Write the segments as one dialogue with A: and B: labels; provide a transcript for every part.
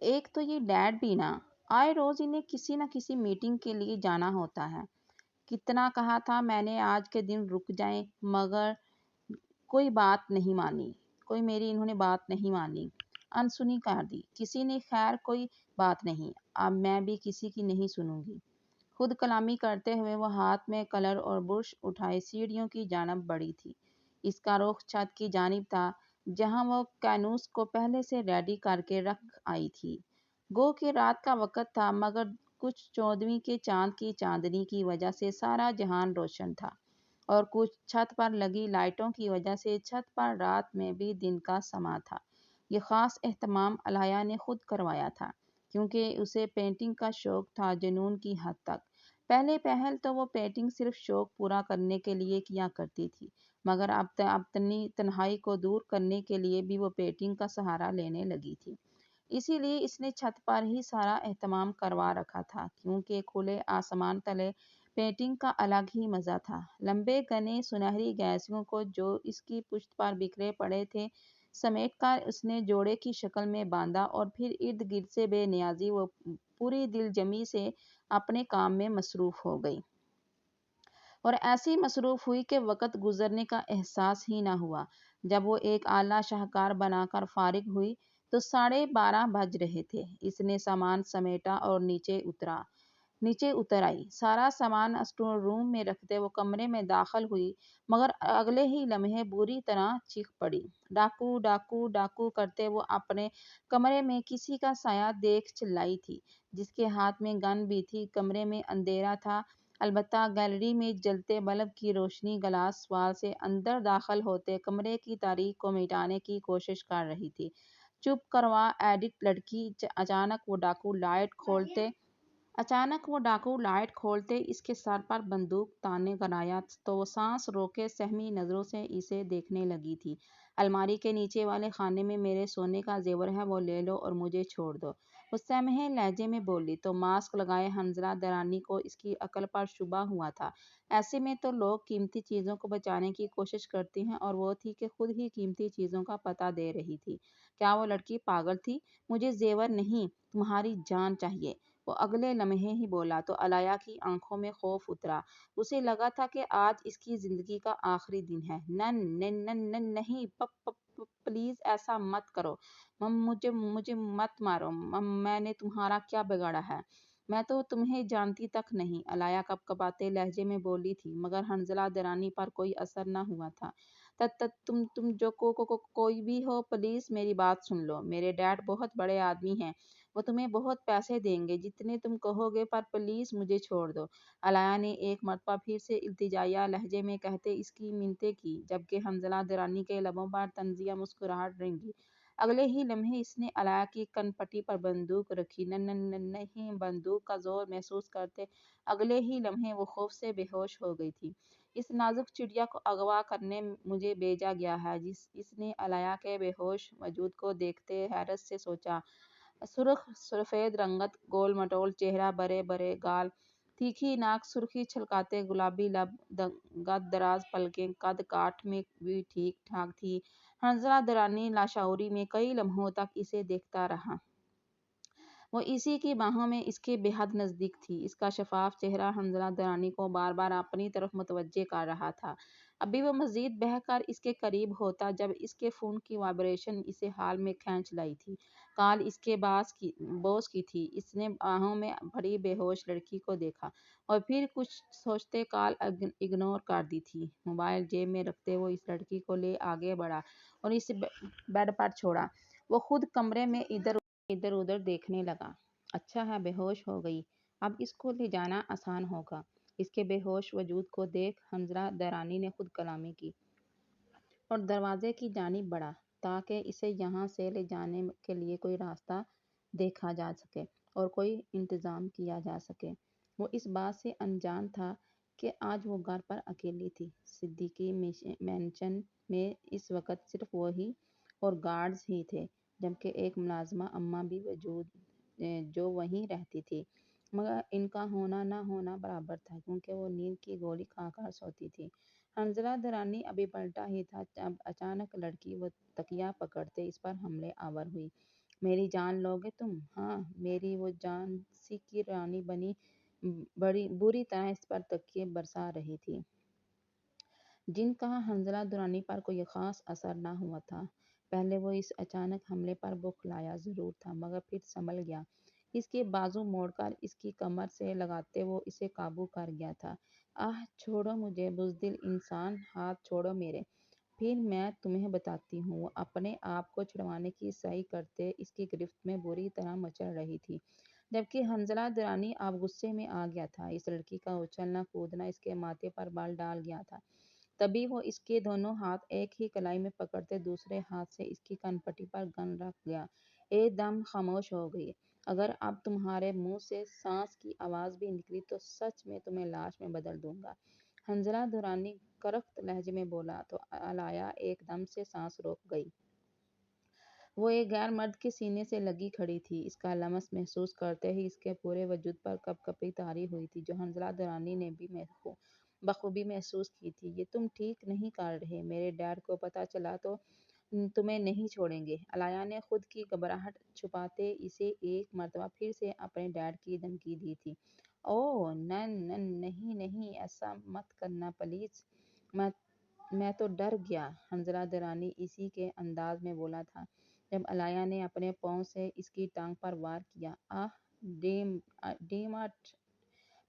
A: ایک تو یہ ڈیڈ بھی نا، آئے روز انہیں کسی نہ کسی میٹنگ کے لیے جانا ہوتا ہے۔ کتنا کہا تھا میں نے آج کے دن رک جائیں، مگر کوئی بات نہیں مانی، کوئی میری انہوں نے بات نہیں مانی، انسنی کر دی۔ کسی نے خیر کوئی بات نہیں، اب میں بھی کسی کی نہیں سنوں گی۔ خود کلامی کرتے ہوئے وہ ہاتھ میں کلر اور برش اٹھائے سیڑھیوں کی جانب بڑھی تھی۔ اس کا رخ چھت کی جانب تھا، جہاں وہ کینوس کو پہلے سے ریڈی کر کے رکھ آئی تھی۔ گو کہ رات کا وقت تھا، مگر کچھ 14ویں کے چاند کی چاندنی کی وجہ سے سارا جہان روشن تھا، اور کچھ چھت پر لگی لائٹوں کی وجہ سے چھت پر رات میں بھی دن کا سما تھا۔ یہ خاص اہتمام علیہ نے خود کروایا تھا، کیونکہ اسے پینٹنگ کا شوق تھا جنون کی حد تک۔ پہلے پہل تو وہ پینٹنگ صرف شوق پورا کرنے کے لیے کیا کرتی تھی، مگر اب اپنی تنہائی کو دور کرنے کے لیے بھی وہ پینٹنگ کا سہارا لینے لگی تھی۔ اسی لیے اس نے چھت پر ہی سارا اہتمام کروا رکھا تھا، کیونکہ کھلے آسمان تلے پینٹنگ کا الگ ہی مزہ تھا۔ لمبے گھنے سنہری گیسوں کو جو اس کی پشت پر بکھرے پڑے تھے سمیٹ کر اس نے جوڑے کی شکل میں باندھا، اور پھر ارد گرد سے بے نیازی وہ پوری دل جمی سے اپنے کام میں مصروف ہو گئی، اور ایسی مصروف ہوئی کہ وقت گزرنے کا احساس ہی نہ ہوا۔ جب وہ ایک اعلیٰ شاہکار بنا کر فارغ ہوئی تو 12:30 بج رہے تھے۔ اس نے سامان سمیٹا اور نیچے اتر آئی۔ سارا سامان اسٹور روم میں رکھتے وہ کمرے میں داخل ہوئی، مگر اگلے ہی لمحے بری طرح چیخ پڑی۔ ڈاکو ڈاکو ڈاکو کرتے وہ اپنے کمرے میں کسی کا سایہ دیکھ چلائی تھی، جس کے ہاتھ میں گن بھی تھی۔ کمرے میں اندھیرا تھا، البتہ گیلری میں جلتے بلب کی روشنی گلاس وال سے اندر داخل ہوتے کمرے کی تاریکی کو مٹانے کی کوشش کر رہی تھی۔ چپ کروا ایڈٹ لڑکی! اچانک وہ ڈاکو لائٹ کھولتے اس کے سر پر بندوق تانے گرایا تو وہ سانس روکے سہمی نظروں سے اسے دیکھنے لگی تھی۔ الماری کے نیچے والے خانے میں میرے سونے کا زیور ہے، وہ لے لو اور مجھے چھوڑ دو، وہ سمجھے لہجے میں بولی۔ تو ماسک لگائے حنظلہ درانی کو اس کی عقل پر شبہ ہوا تھا۔ ایسے میں تو لوگ قیمتی چیزوں کو بچانے کی کوشش کرتے ہیں، اور وہ تھی کہ خود ہی قیمتی چیزوں کا پتہ دے رہی تھی۔ کیا وہ لڑکی پاگل تھی؟ مجھے زیور نہیں، تمہاری جان چاہیے، وہ اگلے لمحے ہی بولا تو علیہ کی آنکھوں میں خوف اترا۔ اسے لگا تھا کہ آج اس کی زندگی کا آخری دن ہے۔ نہیں، پلیز ایسا مت کرو، مجھے مت مارو، میں نے تمہارا کیا بگاڑا ہے؟ میں تو تمہیں جانتی تک نہیں، علیہ کپکپاتے لہجے میں بولی تھی، مگر حنظلہ درانی پر کوئی اثر نہ ہوا تھا۔ تم جو کوئی بھی ہو، پلیز میری بات سن لو۔ میرے ڈیڈ بہت بڑے آدمی ہیں، وہ تمہیں بہت پیسے دیں گے، جتنے تم کہو گے، پر پلیز مجھے چھوڑ دو، علیہ نے ایک مرتبہ پھر سے التجائیہ لہجے میں کہتے اس کی منتیں کی، جبکہ حنظلہ درانی کے لبوں پر طنزیہ مسکراہٹ رنگی۔ اگلے ہی لمحے اس نے علیہ کی کن پٹی پر بندوق رکھی۔ نہیں، بندوق کا زور محسوس کرتے اگلے ہی لمحے وہ خوف سے بے ہوش ہو گئی تھی۔ اس نازک چڑیا کو اغوا کرنے مجھے بھیجا گیا ہے، اس نے علیہ کے بے ہوش وجود کو دیکھتے حیرت سے سوچا۔ سرخ سفید رنگت، گول مٹول چہرہ، بڑے بڑے گال، تیکھی ناک، سرخی چھلکاتے گلابی لب، قد دراز پلکیں، قد کاٹھ میں بھی ٹھیک ٹھاک تھی۔ حنظلہ درانی لاشعوری میں کئی لمحوں تک اسے دیکھتا رہا۔ وہ اسی کی باہوں میں اس کے بے حد نزدیک تھی۔ اس کا شفاف چہرہ حنظلہ درانی کو بار بار اپنی طرف متوجہ کر رہا تھا۔ ابھی وہ مزید بہہ کر اس کے قریب ہوتا جب اس کے فون کی وائبریشن اسے حال میں کھینچ لائی تھی۔ کال اس کے باس کی تھی۔ اس نے باہوں میں پڑی بے ہوش لڑکی کو دیکھا، اور پھر کچھ سوچتے کال اگنور کر دی تھی۔ موبائل جیب میں رکھتے وہ اس لڑکی کو لے آگے بڑھا اور اسے بیڈ پر چھوڑا۔ وہ خود کمرے میں ادھر ادھر دیکھنے لگا۔ اچھا ہے، بے ہوش ہو گئی، اب اس کو لے جانا آسان ہوگا۔ اس کے بے ہوش وجود کو دیکھ حنظلہ درانی نے خود کلامی کی اور دروازے کی جانب بڑھا تاکہ اسے یہاں سے لے جانے کے لیے کوئی راستہ دیکھا جا سکے اور کوئی انتظام کیا جا سکے۔ وہ اس بات سے انجان تھا کہ آج وہ گھر پر اکیلی تھی۔ صدیقی مینشن میں اس وقت صرف وہی اور گارڈز ہی تھے، جبکہ ایک ملازمہ اماں بھی موجود جو وہیں رہتی تھی، مگر ان کا ہونا نہ ہونا برابر تھا، کیونکہ وہ نیند کی گولی کھا کر سوتی تھی۔ حنظلہ درانی ابھی پلٹا ہی تھا جب اچانک لڑکی وہ تکیہ پکڑتے اس پر حملے آور ہوئی۔ میری جان لوگے تم؟ ہاں، میری وہ جان سی کی رانی بنی بڑی بری طرح اس پر تکیے برسا رہی تھی، جن کا حنظلہ درانی پر کوئی خاص اثر نہ ہوا تھا۔ پہلے وہ اس اچانک حملے پر بوکھلایا ضرور تھا، مگر پھر سنبھل گیا۔ اس کے بازو موڑ کر اس کی کمر سے لگاتے وہ اسے قابو کر گیا تھا۔ آہ، چھوڑو مجھے بزدل انسان، ہاتھ چھوڑو میرے۔ پھر میں تمہیں بتاتی ہوں۔ وہ اپنے آپ کو چھڑوانے کی سعی کرتے اس کی گرفت میں بری طرح مچل رہی تھی، جبکہ حنظلہ درانی اب غصے میں آ گیا تھا۔ اس لڑکی کا اچھلنا کودنا اس کے ماتھے پر بال ڈال گیا تھا۔ تبھی وہ اس کے دونوں ہاتھ ایک ہی کلائی میں پکڑتے دوسرے ہاتھ سے اس کی کن پٹی پر گن رکھ گیا۔ ایک دم خاموش ہو گئی۔ اگر اب تمہارے منہ سے سانس کی آواز بھی نکلی تو سچ میں تمہیں لاش میں بدل دوں گا، حنظلہ درانی کرخت لہجے میں بولا تو علایا ایک دم سے سانس روک گئی۔ وہ ایک غیر مرد کے سینے سے لگی کھڑی تھی۔ اس کا لمس محسوس کرتے ہی اس کے پورے وجود پر کپ کپی طاری ہوئی تھی، جو حنظلہ درانی نے بھی بخوبی محسوس کی تھی۔ یہ تم ٹھیک نہیں کر رہے، میرے ڈیڈ کو پتہ چلا تو تمہیں نہیں چھوڑیں گے۔ علایا نے خود کی گھبراہٹ چھپاتے اسے ایک مرتبہ پھر سے اپنے ڈیڈ کی دھمکی دی تھی۔ اوہ نہیں نہیں، ایسا مت کرنا پلیز، میں تو ڈر گیا، حنظلہ درانی اسی کے انداز میں بولا تھا جب علایا نے اپنے پاؤں سے اس کی ٹانگ پر وار کیا۔ آہ، ڈیمن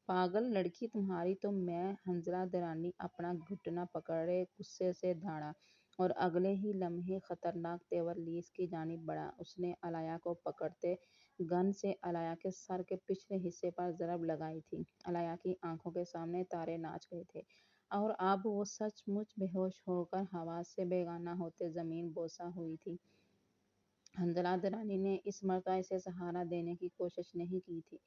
A: پاگل لڑکی تمہاری تو میں، حنظلہ درانی اپنا گھٹنا پکڑے غصے سے دھاڑا اور اگلے ہی لمحے خطرناک تیور لی اس کی جانب بڑھا۔ اس نے علایا کو پکڑتے گن سے علایا کے سر کے پچھلے حصے پر ضرب لگائی تھی۔ علایا کی آنکھوں کے سامنے تارے ناچ گئے تھے اور اب وہ سچ مچ بے ہوش ہو کر حواس سے بیگانہ ہوتے زمین بوسہ ہوئی تھی۔ حنظلہ درانی نے اس مرتبہ اسے سہارا دینے کی کوشش نہیں کی تھی۔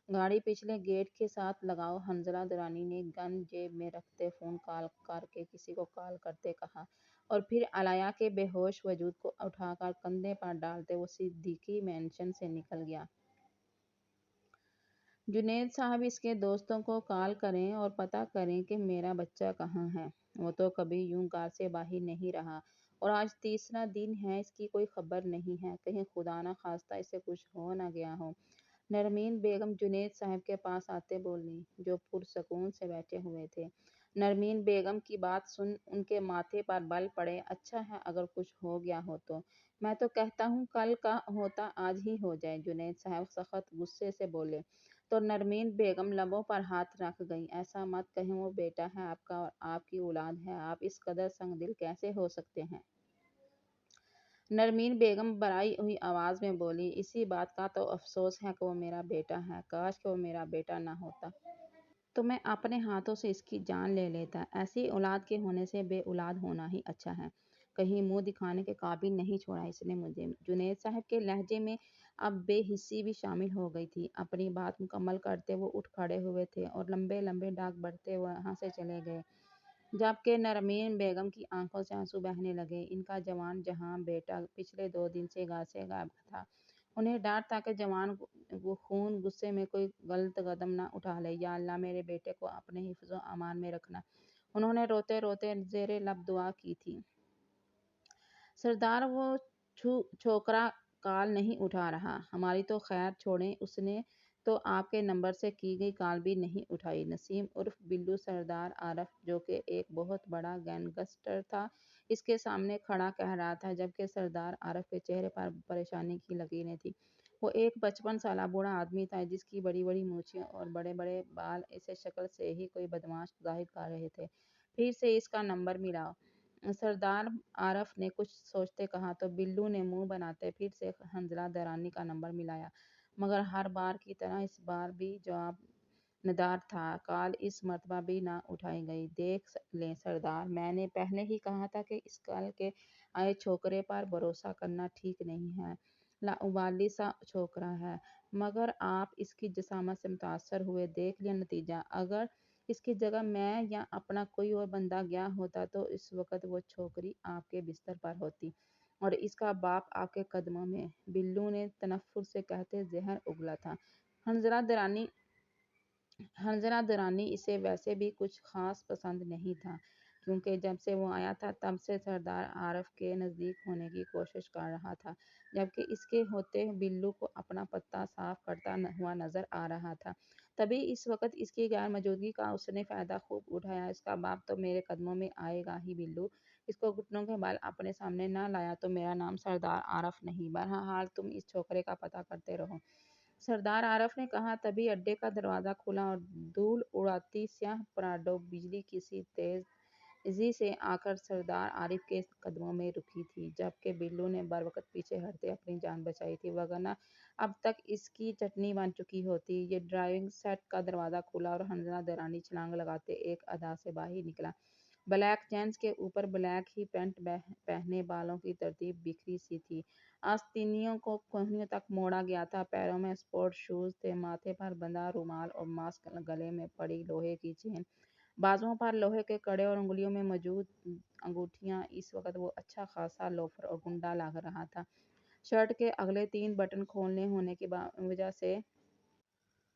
A: گاڑی پچھلے گیٹ کے ساتھ لگاؤ، حنظلہ درانی نے گن جیب میں رکھتے فون کال کر کے کسی کو کال کرتے کہا اور پھر علایا کے بے ہوش وجود کو اٹھا کر کندھے پر ڈالتے وہ صدیقی مینشن سے نکل گیا۔ جنید صاحب اس کے دوستوں کو کال کریں اور پتہ کریں کہ میرا بچہ کہاں ہے۔ وہ تو کبھی یوں گھر سے باہر نہیں رہا اور آج تیسرا دن ہے اس کی کوئی خبر نہیں ہے، کہیں خدا نہ خواستہ اسے کچھ ہو نہ گیا ہو۔ نرمین بیگم جنید صاحب کے پاس آتے بولیں، جو پرسکون سے بیٹھے ہوئے تھے۔ نرمین بیگم کی بات سن ان کے ماتھے پر بل پڑے۔ اچھا ہے اگر کچھ ہو گیا ہو تو، میں تو کہتا ہوں کل کا ہوتا آج ہی ہو جائے، جنید صاحب سخت غصے سے بولے تو نرمین بیگم لبوں پر ہاتھ رکھ گئیں۔ ایسا مت کہیں، وہ بیٹا ہے آپ کا اور آپ کی اولاد ہے، آپ اس قدر سنگ دل کیسے ہو سکتے ہیں؟ نرمین بیگم بھرائی ہوئی آواز میں بولی، اسی بات کا تو افسوس ہے کہ وہ میرا بیٹا ہے، کاش کہ وہ میرا بیٹا نہ ہوتا تو میں اپنے ہاتھوں سے اس کی جان لے لیتا۔ ایسی اولاد کے ہونے سے بے اولاد ہونا ہی اچھا ہے۔ کہیں منہ دکھانے کے قابل نہیں چھوڑا اس نے مجھے۔ جنید صاحب کے لہجے میں اب بے حسی بھی شامل ہو گئی تھی۔ اپنی بات مکمل کرتے وہ اٹھ کھڑے ہوئے تھے اور لمبے لمبے ڈاگ بڑھتے وہاں سے چلے گئے، جبکہ نرمین بیگم کی آنکھوں سے آنسو بہنے لگے۔ ان کا جوان جہاں بیٹا پچھلے 2 دن سے گھر سے غائب تھا۔ انہیں ڈر تھا کہ جوان خون غصے میں کوئی غلط قدم نہ اٹھا لے۔ یا اللہ میرے بیٹے کو اپنے حفظ و امان میں رکھنا، انہوں نے روتے روتے زیر لب دعا کی تھی۔ سردار وہ چھوکرا کال نہیں اٹھا رہا، ہماری تو خیر چھوڑیں، اس نے تو آپ کے نمبر سے کی گئی کال بھی نہیں اٹھائی۔ نسیم عرف بلو سردار عارف، جو کہ ایک بہت بڑا گینگسٹر تھا، اس کے سامنے کھڑا کہہ رہا تھا، جبکہ سردار عارف کے چہرے پر پریشانی کی لکیریں تھیں۔ وہ ایک 55 سالہ بوڑھا آدمی تھا جس کی بڑی بڑی مونچھیں اور بڑے بڑے بال اسے شکل سے ہی کوئی بدمعاش ظاہر کر رہے تھے۔ پھر سے اس کا نمبر ملاؤ، سردار عارف نے کچھ سوچتے کہا تو بلو نے منہ بناتے پھر سے حنظلہ درانی کا نمبر ملایا، مگر ہر بار کی طرح اس بار بھی جواب ندار تھا۔ کال اس مرتبہ بھی نہ اٹھائی گئی۔ دیکھ لیں سردار، میں نے پہلے ہی کہا تھا کہ اس کل کے آئے چھوکرے پر بھروسہ کرنا ٹھیک نہیں ہے، لاابالی سا چھوکرا ہے، مگر آپ اس کی جسامت سے متاثر ہوئے، دیکھ لیا نتیجہ۔ اگر اس کی جگہ میں یا اپنا کوئی اور بندہ گیا ہوتا تو اس وقت وہ چھوکری آپ کے بستر پر ہوتی اور اس کا باپ آپ کے قدموں میں، بلو نے تنفر سے کہتے زہر اگلا تھا۔ حنظلہ درانی اسے ویسے بھی کچھ خاص پسند نہیں تھا کیونکہ جب سے وہ آیا تھا تب سے سردار عارف کے نزدیک ہونے کی کوشش کر رہا تھا، جبکہ اس کے ہوتے بلو کو اپنا پتہ صاف کرتا ہوا نظر آ رہا تھا۔ تبھی اس وقت اس کی غیر موجودگی کا اس نے فائدہ خوب اٹھایا۔ اس کا باپ تو میرے قدموں میں آئے گا ہی بلو، اس کو گھٹنوں کے بل اپنے سامنے نہ لایا تو میرا نام سردار عارف نہیں۔ بہرحال تم اس چھوکرے کا پتہ کرتے رہو، سردار عارف نے کہا۔ تبھی اڈے کا دروازہ کھلا اور دھول اڑاتی سیاہ پراڈو بجلی کسی تیزی سے آ کر سردار عارف کے قدموں میں رکی تھی، جبکہ بلو نے بروقت پیچھے ہٹتے اپنی جان بچائی تھی، وگرنہ اب تک اس کی چٹنی بن چکی ہوتی۔ یہ ڈرائیونگ سیٹ کا دروازہ کھلا اور حنظلہ درانی چھلانگ لگاتے ایک ادا سے باہر نکلا۔ بلیک جینس کے اوپر بلیک ہی پینٹ پہنے، بالوں کی ترتیب بکھری سی تھی، آستینوں کو کوہنیوں تک موڑا گیا تھا، پیروں میں اسپورٹ شوز تھے، ماتھے پر بندھا رومال اور ماسک، گلے میں پڑی لوہے کی چین، بازوؤں پر لوہے کے کڑے اور انگلیوں میں موجود انگوٹھیاں۔ اس وقت وہ اچھا خاصا لوفر اور گنڈا لگ رہا تھا۔ شرٹ کے اگلے 3 بٹن کھولے ہونے کی وجہ سے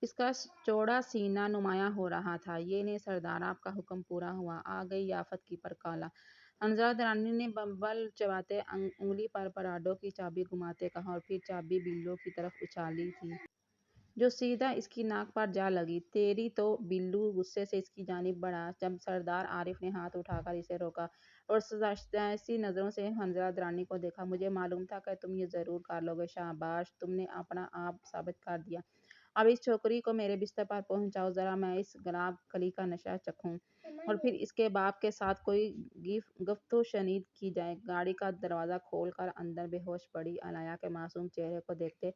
A: اس کا چوڑا سینہ نمایاں ہو رہا تھا۔ یہ نے سردار آپ کا حکم پورا ہوا، آ گئی آفت کی پرکالہ، حنظلہ درانی نے ببل چباتے انگلی پر پراڈو کی چابی گھماتے کہا، اور پھر چابی بلو کی طرف اچھالی تھی جو سیدھا اس کی ناک پر جا لگی۔ تیری تو۔ بلو غصے سے اس کی جانب بڑھا، جب سردار عارف نے ہاتھ اٹھا کر اسے روکا اور سازشی نظروں سے حنظلہ درانی کو دیکھا۔ مجھے معلوم تھا کہ تم یہ ضرور کر لو گے، شاباش، تم نے اپنا آپ ثابت کر دیا۔ اب اس چھوکری کو میرے بستر پر پہنچاؤ، ذرا میں اس گلاب کلی کا نشہ چکھوں، اور پھر اس کے باپ کے ساتھ کوئی گفت و شنید کی جائے۔ گاڑی کا دروازہ کھول کر اندر بے ہوش پڑی علیہ کے معصوم چہرے کو دیکھتے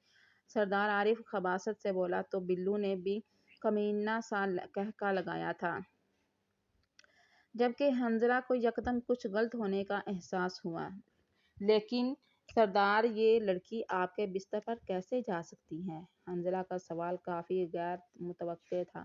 A: سردار عارف خباثت سے بولا، تو بلو نے بھی کمینہ سا قہقہہ لگایا تھا، جبکہ حنظلہ کو یکدم کچھ غلط ہونے کا احساس ہوا۔ لیکن سردار، یہ لڑکی آپ کے بستر پر کیسے جا سکتی ہے؟ حنظلہ کا سوال کافی غیر متوقع تھا۔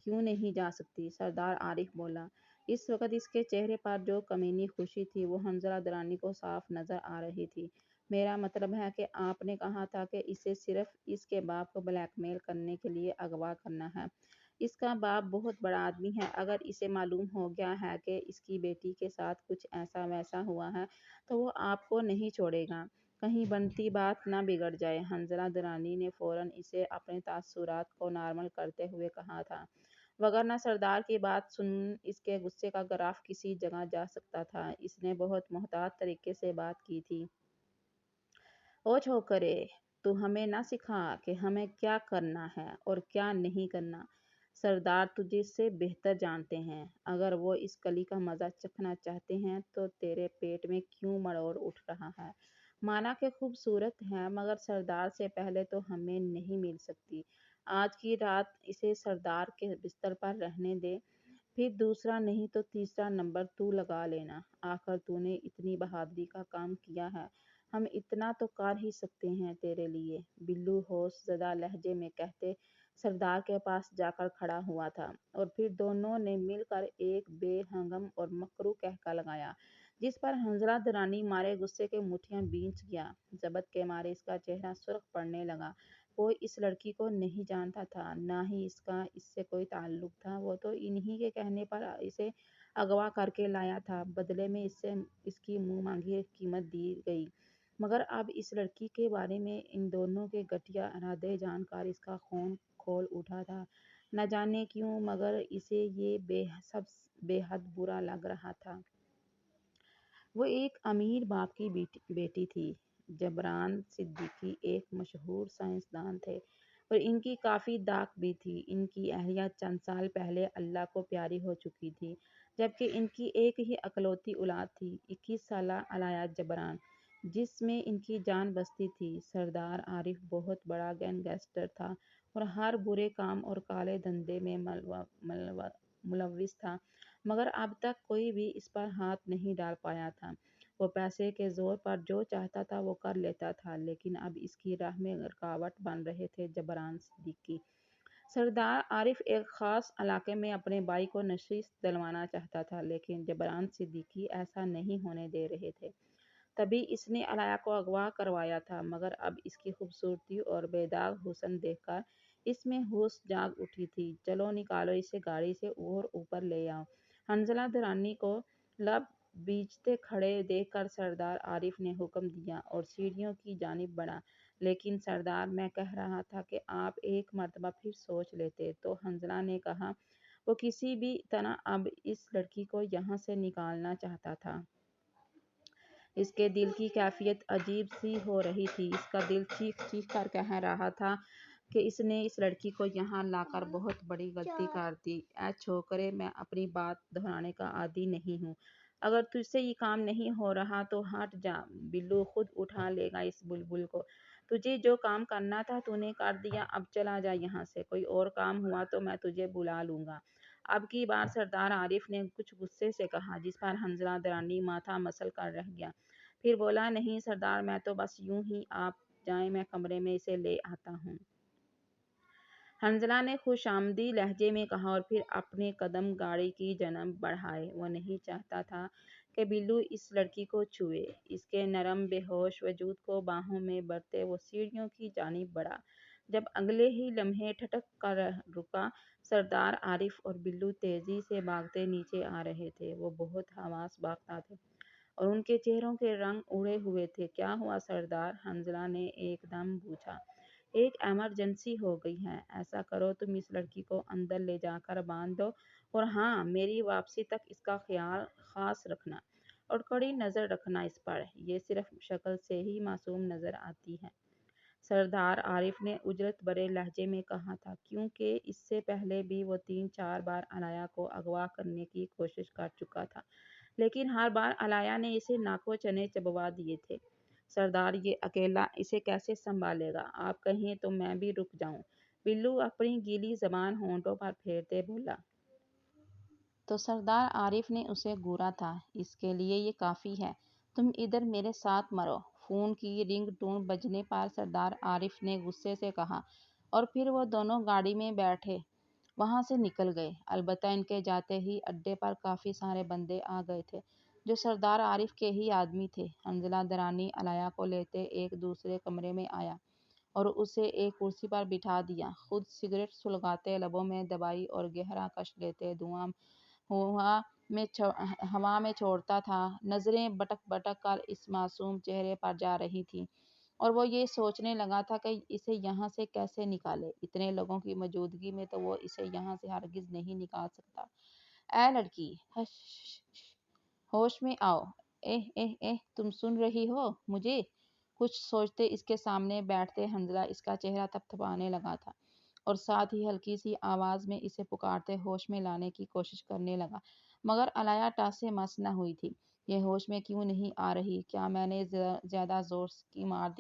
A: کیوں نہیں جا سکتی؟ سردار عارف بولا۔ اس وقت اس کے چہرے پر جو کمینی خوشی تھی وہ حنظلہ درانی کو صاف نظر آ رہی تھی۔ میرا مطلب ہے کہ آپ نے کہا تھا کہ اسے صرف اس کے باپ کو بلیک میل کرنے کے لیے اغوا کرنا ہے۔ اس کا باپ بہت بڑا آدمی ہے، اگر اسے معلوم ہو گیا ہے کہ اس کی بیٹی کے ساتھ کچھ ایسا ویسا ہوا ہے تو وہ آپ کو نہیں چھوڑے گا، کہیں بنتی بات نہ بگڑ جائے۔ حنظلہ درانی نے فوراً اسے اپنے تاثرات کو نارمل کرتے ہوئے کہا تھا، وگرنہ سردار کی بات سن اس کے غصے کا گراف کسی جگہ جا سکتا تھا۔ اس نے بہت محتاط طریقے سے بات کی تھی۔ او چھوکرے، تو ہمیں نہ سکھا کہ ہمیں کیا کرنا ہے اور کیا نہیں کرنا۔ سردار تجھ سے بہتر جانتے ہیں۔ اگر وہ اس کلی کا مزہ چکھنا چاہتے ہیں تو تیرے پیٹ میں کیوں مروڑ اٹھ رہا ہے؟ مانا کہ خوبصورت ہے، مگر سردار سے پہلے تو ہمیں نہیں مل سکتی۔ آج کی رات اسے سردار کے بستر پر رہنے دے، پھر دوسرا نہیں تو تیسرا نمبر تو لگا لینا۔ آخر تو نے اتنی بہادری کا کام کیا ہے، ہم اتنا تو کر ہی سکتے ہیں تیرے لیے، بلو ہوش زدہ لہجے میں کہتے سردار کے پاس جا کر کھڑا ہوا تھا، اور پھر دونوں نے مل کر ایک بے رحم اور مکروہ قہقہہ لگایا، جس پر حنظلہ درانی مارے غصے کے مٹھیاں بھیج گیا۔ ضبط کے مارے اس کا چہرہ سرخ پڑنے لگا۔ وہ اس لڑکی کو نہیں جانتا تھا، نہ ہی اس کا اس سے کوئی تعلق تھا، وہ تو انہی کے کہنے پر اسے اغوا کر کے لایا تھا، بدلے میں اس سے اس کی منہ مانگی قیمت دی گئی، مگر اب اس لڑکی کے بارے میں ان دونوں کے گھٹیا ارادے جان کر اس کا خون کھول اٹھا تھا۔ نہ جانے کیوں، مگر اسے یہ بے حد برا لگ رہا تھا۔ وہ ایک امیر باپ کی بیٹی تھی۔ جبران صدیقی ایک مشہور سائنسدان تھے اور ان کی کافی داغ بھی تھی۔ ان کی اہلیہ چند سال پہلے اللہ کو پیاری ہو چکی تھی، جبکہ ان کی ایک ہی اکلوتی اولاد تھی، 21 سالہ علیہ جبران، جس میں ان کی جان بستی تھی۔ سردار عارف بہت بڑا گینگسٹر تھا اور ہر برے کام اور کالے دھندے میں ملوث تھا، مگر اب تک کوئی بھی اس پر ہاتھ نہیں ڈال پایا تھا۔ وہ پیسے کے زور پر جو چاہتا تھا وہ کر لیتا تھا، لیکن اب اس کی راہ میں رکاوٹ بن رہے تھے جبران صدیقی۔ سردار عارف ایک خاص علاقے میں اپنے بھائی کو نشست دلوانا چاہتا تھا، لیکن جبران صدیقی ایسا نہیں ہونے دے رہے تھے۔ تبھی اس نے علیہ کو اغوا کروایا تھا، مگر اب اس کی خوبصورتی اور بے داغ حسن دیکھ کر اس میں ہوش جاگ اٹھی تھی۔ چلو نکالو اسے گاڑی سے اور اوپر لے آؤ۔ حنظلہ درانی کو لب بیچتے کھڑے دیکھ کر سردار عارف نے حکم دیا اور سیڑھیوں کی جانب بڑھا۔ لیکن سردار، میں کہہ رہا تھا کہ آپ ایک مرتبہ پھر سوچ لیتے تو۔ حنظلہ نے کہا۔ وہ کسی بھی طرح اب اس لڑکی کو یہاں سے نکالنا چاہتا تھا۔ اس کے دل کی کیفیت عجیب سی ہو رہی تھی۔ اس کا دل چیخ چیخ کر کہہ رہا تھا کہ اس نے اس لڑکی کو یہاں لا کر بہت بڑی غلطی کر دی۔ اے چھوکرے، میں اپنی بات دہرانے کا عادی نہیں ہوں۔ اگر تجھ سے یہ کام نہیں ہو رہا تو ہٹ جا، بلو خود اٹھا لے گا اس بلبل کو۔ تجھے جو کام کرنا تھا تو نے کر دیا، اب چلا جا یہاں سے۔ کوئی اور کام ہوا تو میں تجھے بلا لوں گا۔ اب کی بار سردار عارف نے کچھ غصے سے کہا، جس پر حنظلہ درانی ماتھا مسل کر رہ گیا۔ پھر بولا، نہیں سردار، میں تو بس یوں ہی، آپ جائیں، میں کمرے میں اسے لے آتا ہوں۔ حنظلہ نے خوش آمدی لہجے میں کہا اور پھر اپنے قدم گاڑی کی جانب بڑھائے۔ وہ نہیں چاہتا تھا کہ بلو اس لڑکی کو چھوئے۔ اس کے نرم بے ہوش وجود کو باہوں میں بھرتے وہ سیڑھیوں کی جانب بڑھا۔ جب اگلے ہی لمحے ٹھٹک کر رکا، سردار عارف اور بلو تیزی سے بھاگتے نیچے آ رہے تھے۔ وہ بہت حواس باختہ تھے اور ان کے چہروں کے رنگ اڑے ہوئے تھے۔ کیا ہوا سردار؟ حنظلہ نے ایک دم پوچھا۔ ایک ایمرجنسی ہو گئی ہے۔ ایسا کرو، تم اس لڑکی کو اندر لے جا کر باندھ دو، اور ہاں، میری واپسی تک اس کا خیال خاص رکھنا اور کڑی نظر رکھنا اس پر۔ یہ صرف شکل سے ہی معصوم نظر آتی ہے، سردار عارف نے اجرت بھرے لہجے میں کہا تھا، کیونکہ اس سے پہلے بھی وہ 3-4 بار علایا کو اغوا کرنے کی کوشش کر چکا تھا، لیکن ہر بار علایا نے اسے ناکو چنے چبوا دیے تھے۔ سردار، یہ اکیلا اسے کیسے سنبھالے گا؟ آپ کہیں تو میں بھی رک جاؤں، بلو اپنی گیلی زبان ہونٹوں پر پھیرتے بولا۔ تو سردار عارف نے اسے گھورا تھا، اس کے لیے یہ کافی ہے، تم ادھر میرے ساتھ مرو۔ فون کی رنگ ٹون بجنے پر سردار عارف نے غصے سے کہا، اور پھر وہ دونوں گاڑی میں بیٹھے وہاں سے نکل گئے۔ البتہ ان کے جاتے ہی اڈے پر کافی سارے بندے آ گئے تھے جو سردار عارف کے ہی آدمی تھے۔ حنظلہ درانی علایا کو لیتے ایک دوسرے کمرے میں آیا اور اسے ایک کرسی پر بٹھا دیا۔ خود سگریٹ سلگاتے، لبوں میں دبائی اور گہرا کش لیتے دھواں ہوا میں چھوڑتا تھا۔ نظریں بٹک بٹک کر اس معصوم چہرے پر جا رہی تھیں اور وہ یہ سوچنے لگا تھا کہ اسے یہاں سے کیسے نکالے۔ اتنے لوگوں کی موجودگی میں تو وہ اسے یہاں سے ہرگز نہیں نکال سکتا۔ اے لڑکی، ہوش میں آؤ۔ تم سن رہی ہو مجھے؟ کچھ سوچتے اس کے سامنے بیٹھتے حنظلہ اس کا چہرہ تھپتھپانے لگا تھا اور ساتھ ہی ہلکی سی آواز میں اسے پکارتے ہوش میں لانے کی کوشش کرنے لگا، مگر علایا ٹس سے مس نہ ہوئی تھی۔ یہ ہوش میں کیوں نہیں آ رہی؟ کیا میں نے زیادہ زور کی مار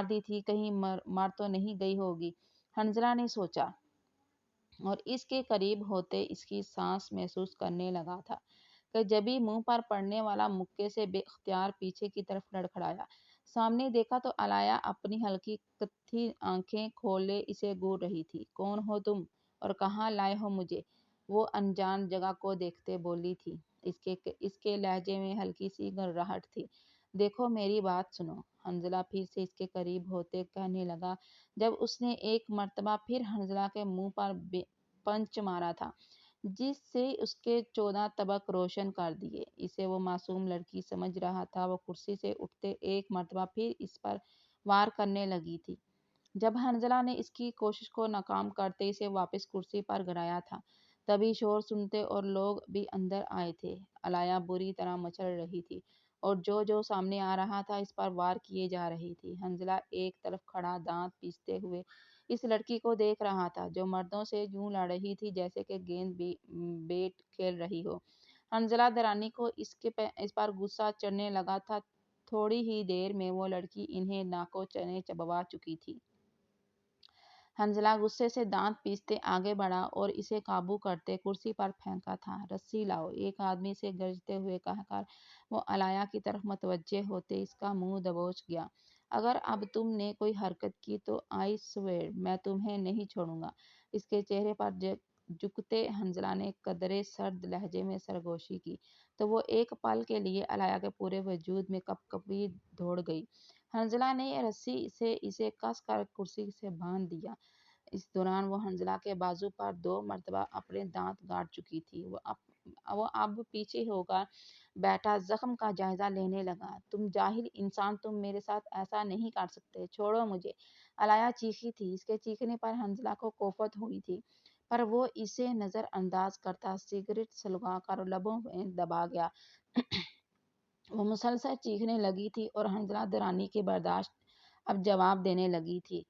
A: دی تھی؟ کہیں مر تو نہیں گئی ہوگی؟ حنظلہ نے سوچا اور اس کے قریب ہوتے اس کی سانس محسوس کرنے لگا تھا کہ جبھی منہ پر پڑنے والا مکے سے بے اختیار پیچھے کی طرف لڑکھڑایا۔ سامنے دیکھا تو علایا اپنی ہلکی کتھی آنکھیں کھولے اسے گھور رہی تھی۔ کون ہو تم اور کہاں لائے ہو مجھے؟ وہ انجان جگہ کو دیکھتے بولی تھی۔ اس کے لہجے میں ہلکی سی گھبراہٹ تھی۔ دیکھو، میری بات سنو، حنظلہ پھر سے اس کے قریب ہوتے کہنے لگا، جب اس نے ایک مرتبہ پھر حنظلہ کے منہ پر پنچ مارا تھا جس سے اس کے 14 طبق روشن کر دیے۔ اسے وہ معصوم لڑکی سمجھ رہا تھا۔ وہ کرسی سے اٹھتے ایک مرتبہ پھر اس پر وار کرنے لگی تھی۔ جب حنظلہ نے اس کی کوشش کو ناکام کرتے اسے واپس کرسی پر گرایا تھا، تبھی شور سنتے اور لوگ بھی اندر آئے تھے۔ علایا بری طرح مچل رہی تھی اور جو سامنے آ رہا تھا اس پر وار کیے جا رہی تھی۔ حنظلہ ایک طرف کھڑا دانت پیستے ہوئے اس لڑکی کو دیکھ رہا تھا جو مردوں سے یوں لڑ رہی تھی جیسے کہ گیند بیٹ کھیل رہی ہو۔ حنظلہ درانی کو اس پر غصہ چڑھنے لگا تھا۔ تھوڑی ہی دیر میں وہ لڑکی انہیں ناکو چنے چبوا چکی تھی۔ حنظلہ غصے سے دانت پیستے آگے بڑھا اور اسے قابو کرتے کرسی پر پھینکا تھا۔ رسی لاؤ، ایک آدمی سے گرجتے ہوئے کہہ کر وہ علایا کی طرف متوجہ ہوتے اس کا منہ دبوچ گیا۔ اگر اب تم نے کوئی حرکت کی تو آئی سویئر میں تمہیں نہیں چھوڑوں گا۔ اس کے چہرے پر جھکتے حنظلہ نے قدرے سرد لہجے میں سرگوشی کی تو وہ ایک پل کے لیے علایا کے پورے وجود میں کپ کپی دوڑ گئی۔ حنظلہ نے رسی سے اسے کس کر کرسی سے باندھ دیا۔ اس دوران وہ حنظلہ کے بازو پر 2 مرتبہ اپنے دانت گاڑ چکی تھی۔ وہ وہ اب پیچھے ہوگا بیٹھا زخم کا جائزہ لینے لگا۔ تم جاہل انسان، تم میرے ساتھ ایسا نہیں کر سکتے، چھوڑو مجھے، علایا چیخی تھی۔ اس کے چیخنے پر حنزلہ کو کوفت ہوئی تھی، پر وہ اسے نظر انداز کرتا سگریٹ سلگا کر لبوں میں دبا گیا۔ وہ مسلسل چیخنے لگی تھی اور حنزلہ درانی کی برداشت اب جواب دینے لگی تھی۔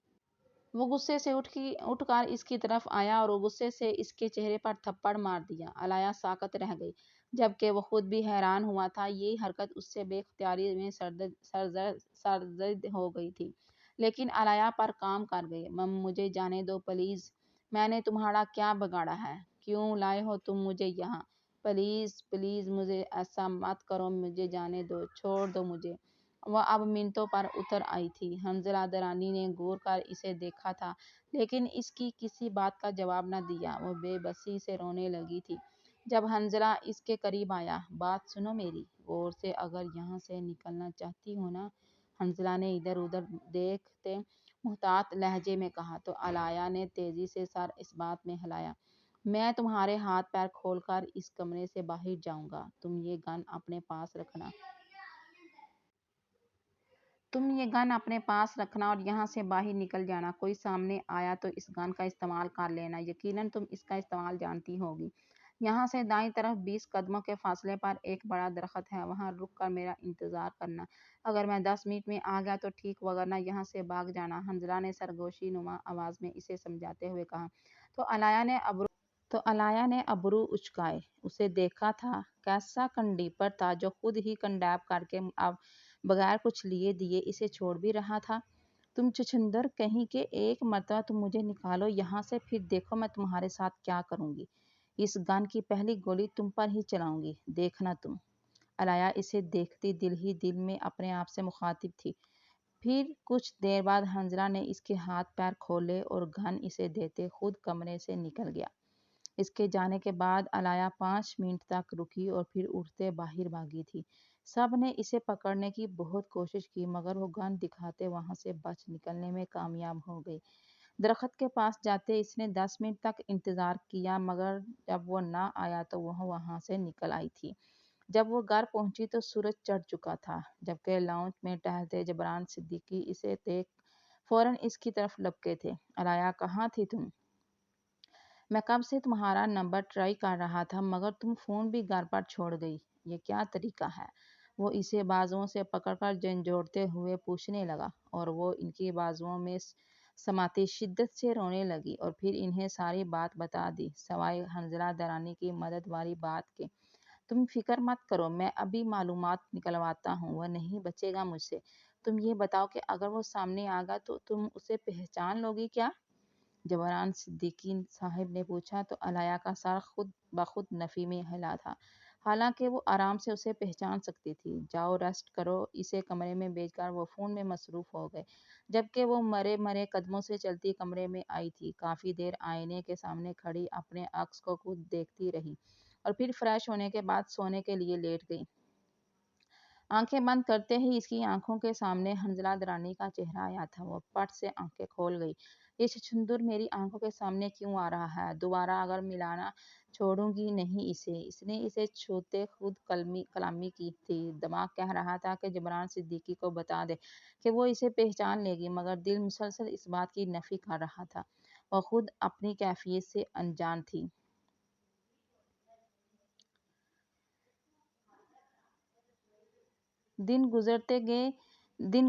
A: وہ غصے سے اٹھ کر اس کی طرف آیا اور غصے سے اس کے چہرے پر تھپڑ مار دیا۔ علایا ساکت رہ گئی، جبکہ وہ خود بھی حیران ہوا تھا۔ یہ حرکت اس سے بے اختیاری میں سرزد ہو گئی تھی، لیکن علایا پر کام کر گئی۔ مجھے جانے دو پلیز، میں نے تمہارا کیا بگاڑا ہے؟ کیوں لائے ہو تم مجھے یہاں؟ پلیز پلیز مجھے ایسا مت کرو، مجھے جانے دو، چھوڑ دو مجھے۔ وہ اب منتوں پر اتر آئی تھی۔ حنزلہ درانی نے گور کر اسے دیکھا تھا، لیکن اس کی کسی بات کا جواب نہ دیا۔ وہ بے بسی سے رونے لگی تھی۔ جب حنزلہ اس کے قریب آیا، بات سنو میری غور سے، اگر یہاں سے نکلنا چاہتی ہو نا، حنزلہ نے ادھر ادھر دیکھتے محتاط لہجے میں کہا۔ تو علایا نے تیزی سے سر اس بات میں ہلایا۔ میں تمہارے ہاتھ پیر کھول کر اس کمرے سے باہر جاؤں گا، تم یہ گن اپنے پاس رکھنا اور یہاں سے باہر نکل جانا۔ کوئی سامنے آیا تو اس گن کا استعمال کر لینا، یقیناً تم اس کا استعمال جانتی ہوگی۔ یہاں سے دائیں طرف 20 قدموں کے فاصلے پر ایک بڑا درخت ہے، وہاں رک کر میرا انتظار کرنا۔ اگر میں 10 منٹ میں آ گیا تو ٹھیک، وگرنہ یہاں سے بھاگ جانا، حنزلہ نے سرگوشی نما آواز میں اسے سمجھاتے ہوئے کہا۔ تو علایا نے ابرو اچکائے۔ اسے دیکھا تھا، کیسا کنڈیپر تھا جو خود ہی کنڈیپ کر کے اب بغیر کچھ لیے دیے اسے چھوڑ بھی رہا تھا۔ تم چھچھندر کہیں کے، ایک مرتبہ تم مجھے نکالو یہاں سے، پھر دیکھو میں تمہارے ساتھ کیا کروں گی۔ اس گن کی پہلی گولی تم پر ہی چلاؤں گی، دیکھنا تم۔ علایا اسے دیکھتی دل ہی دل میں اپنے آپ سے مخاطب تھی۔ پھر کچھ دیر بعد حنزلہ نے اس کے ہاتھ پیر کھولے اور گن اسے دیتے خود کمرے سے نکل گیا۔ اس کے جانے کے بعد علایا 5 منٹ تک رکی اور پھر اٹھتے باہر بھاگی تھی۔ سب نے اسے پکڑنے کی بہت کوشش کی، مگر وہ گن دکھاتے وہاں سے بچ نکلنے میں کامیاب ہو گئی۔ درخت کے پاس جاتے اس نے 10 منٹ تک انتظار کیا، مگر جب وہ نہ آیا تو وہ وہاں سے نکل آئی تھی۔ جب وہ گھر پہنچی تو سورج چڑھ چکا تھا، جبکہ لاؤنج میں ٹہلتے جبران صدیقی اسے دیکھ فوراً اس کی طرف لپکے تھے۔ علایا، کہاں تھی تم؟ میں کب سے تمہارا نمبر ٹرائی کر رہا تھا، مگر تم فون بھی گھر پر چھوڑ گئی، یہ کیا طریقہ ہے؟ وہ اسے بازوؤں سے پکڑ کر جھنجھوڑتے ہوئے پوچھنے لگا، اور وہ ان کی بازوؤں میں سماتی شدت سے رونے لگی اور پھر انہیں ساری بات بتا دی، سوائے حنزلہ درانی کی مدد والی بات کے۔ تم فکر مت کرو، میں ابھی معلومات نکلواتا ہوں، وہ نہیں بچے گا مجھ سے۔ تم یہ بتاؤ کہ اگر وہ سامنے آ گیا تو تم اسے پہچان لوگی کیا؟ جبران صدیقی صاحب نے پوچھا تو علایا کا سر خود بخود نفی میں ہلا تھا، حالانکہ وہ آرام سے اسے پہچان سکتی تھی۔ جاؤ ریسٹ کرو، اسے کمرے میں بھیج کر وہ فون میں مصروف ہو گئے، جبکہ وہ مرے مرے قدموں سے چلتی کمرے میں آئی تھی۔ کافی دیر آئینے کے سامنے کھڑی اپنے عکس کو خود دیکھتی رہی اور پھر فریش ہونے کے بعد سونے کے لیے لیٹ گئی۔ آنکھیں بند کرتے ہی اس کی آنکھوں کے سامنے حنزلہ درانی کا چہرہ آیا تھا۔ وہ پٹ سے آنکھیں کھول گئی۔ یہ چھچھندر میری آنکھوں کے سامنے کیوں آ رہا ہے؟ دوبارہ اگر ملانا چھوڑوں گی نہیں اسے۔ اس نے اسے چھوتے خود کلامی کی تھی۔ دماغ کہہ رہا تھا کہ جبران صدیقی کو بتا دے کہ وہ اسے پہچان لے گی، مگر دل مسلسل اس بات کی نفی کر رہا تھا۔ وہ خود اپنی کیفیت سے انجان تھی۔ دن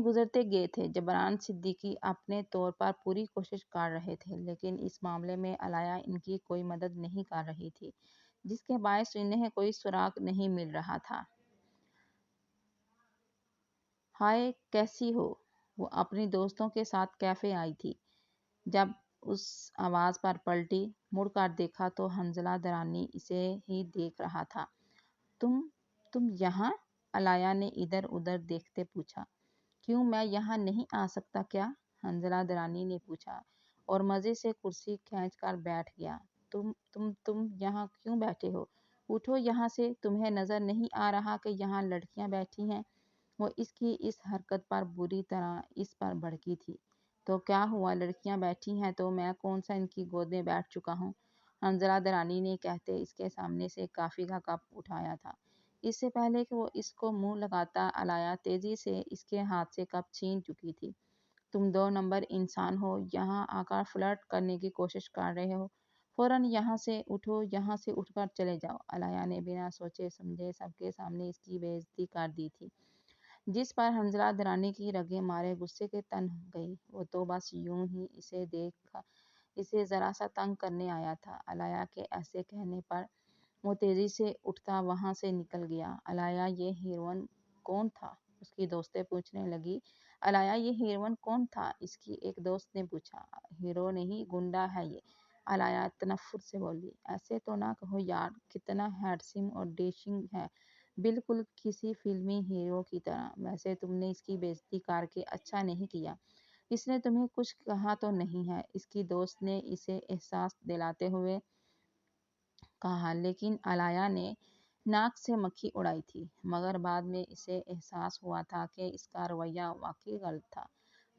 A: گزرتے گئے تھے۔ جبران صدیقی اپنے طور پر پوری کوشش کر رہے تھے، لیکن اس معاملے میں علایا ان کی کوئی مدد نہیں کر رہی تھی، جس کے باعث انہیں کوئی سراغ نہیں مل رہا تھا۔ ہائے، کیسی ہو؟ وہ اپنی دوستوں کے ساتھ کیفے آئی تھی۔ جب اس آواز پر پلٹی، مڑ کر دیکھا تو حنزلہ درانی اسے ہی دیکھ رہا تھا۔ تم یہاں؟ علایا نے ادھر ادھر دیکھتے پوچھا۔ کیوں، میں یہاں نہیں آ سکتا کیا؟ حنزلہ درانی نے پوچھا اور مزے سے کرسی کھینچ کر بیٹھ گیا۔ تم یہاں کیوں بیٹھے ہو؟ اٹھو یہاں سے، تمہیں نظر نہیں آ رہا کہ یہاں لڑکیاں بیٹھی ہیں؟ وہ اس کی اس حرکت پر بری طرح اس پر بھڑکی تھی۔ تو کیا ہوا، لڑکیاں بیٹھی ہیں تو میں کون سا ان کی گود میں بیٹھ چکا ہوں؟ حنزلہ درانی نے کہتے اس کے سامنے سے کافی کا کپ اٹھایا تھا۔ اس سے پہلے کہ وہ اس کو منہ لگاتا، علایا تیزی سے اس کے ہاتھ سے کپ چھین چکی تھی۔ تم 2 نمبر انسان ہو، یہاں آ کر فلرٹ کرنے کی کوشش کر رہے ہو، فوراً یہاں سے اٹھو، یہاں سے اٹھ کر چلے جاؤ۔ علایا نے بنا سوچے سمجھے سب کے سامنے اس کی بے عزتی کر دی تھی، جس پر حنزلہ درانی کی رگیں مارے غصے کے تن گئی۔ وہ تو بس یوں ہی اسے ذرا سا تنگ کرنے آیا تھا۔ علایا کے ایسے کہنے پر وہ تیزی سے اٹھتا وہاں سے نکل گیا۔ علایا یہ ہیروئن کون تھا؟ اس کی دوستیں پوچھنے لگی۔ علایا یہ ہیروئن کون تھا؟ اس کی ایک دوست نے پوچھا۔ ہیرو نہیں، گنڈا ہے یہ، علایا تنفر سے بولی۔ ایسے تو نہ کہو یار، کتنا ہینڈسم اور ڈیشنگ ہے، بالکل کسی فلمی ہیرو کی طرح۔ ویسے تم نے اس کی بے عزتی کر کے اچھا نہیں کیا، اس نے تمہیں کچھ کہا تو نہیں ہے، اس کی دوست نے اسے احساس دلاتے ہوئے کہا۔ لیکن علایا نے ناک سے مکھی اڑائی تھی، مگر بعد میں اسے احساس ہوا تھا کہ اس کا رویہ واقعی غلط تھا۔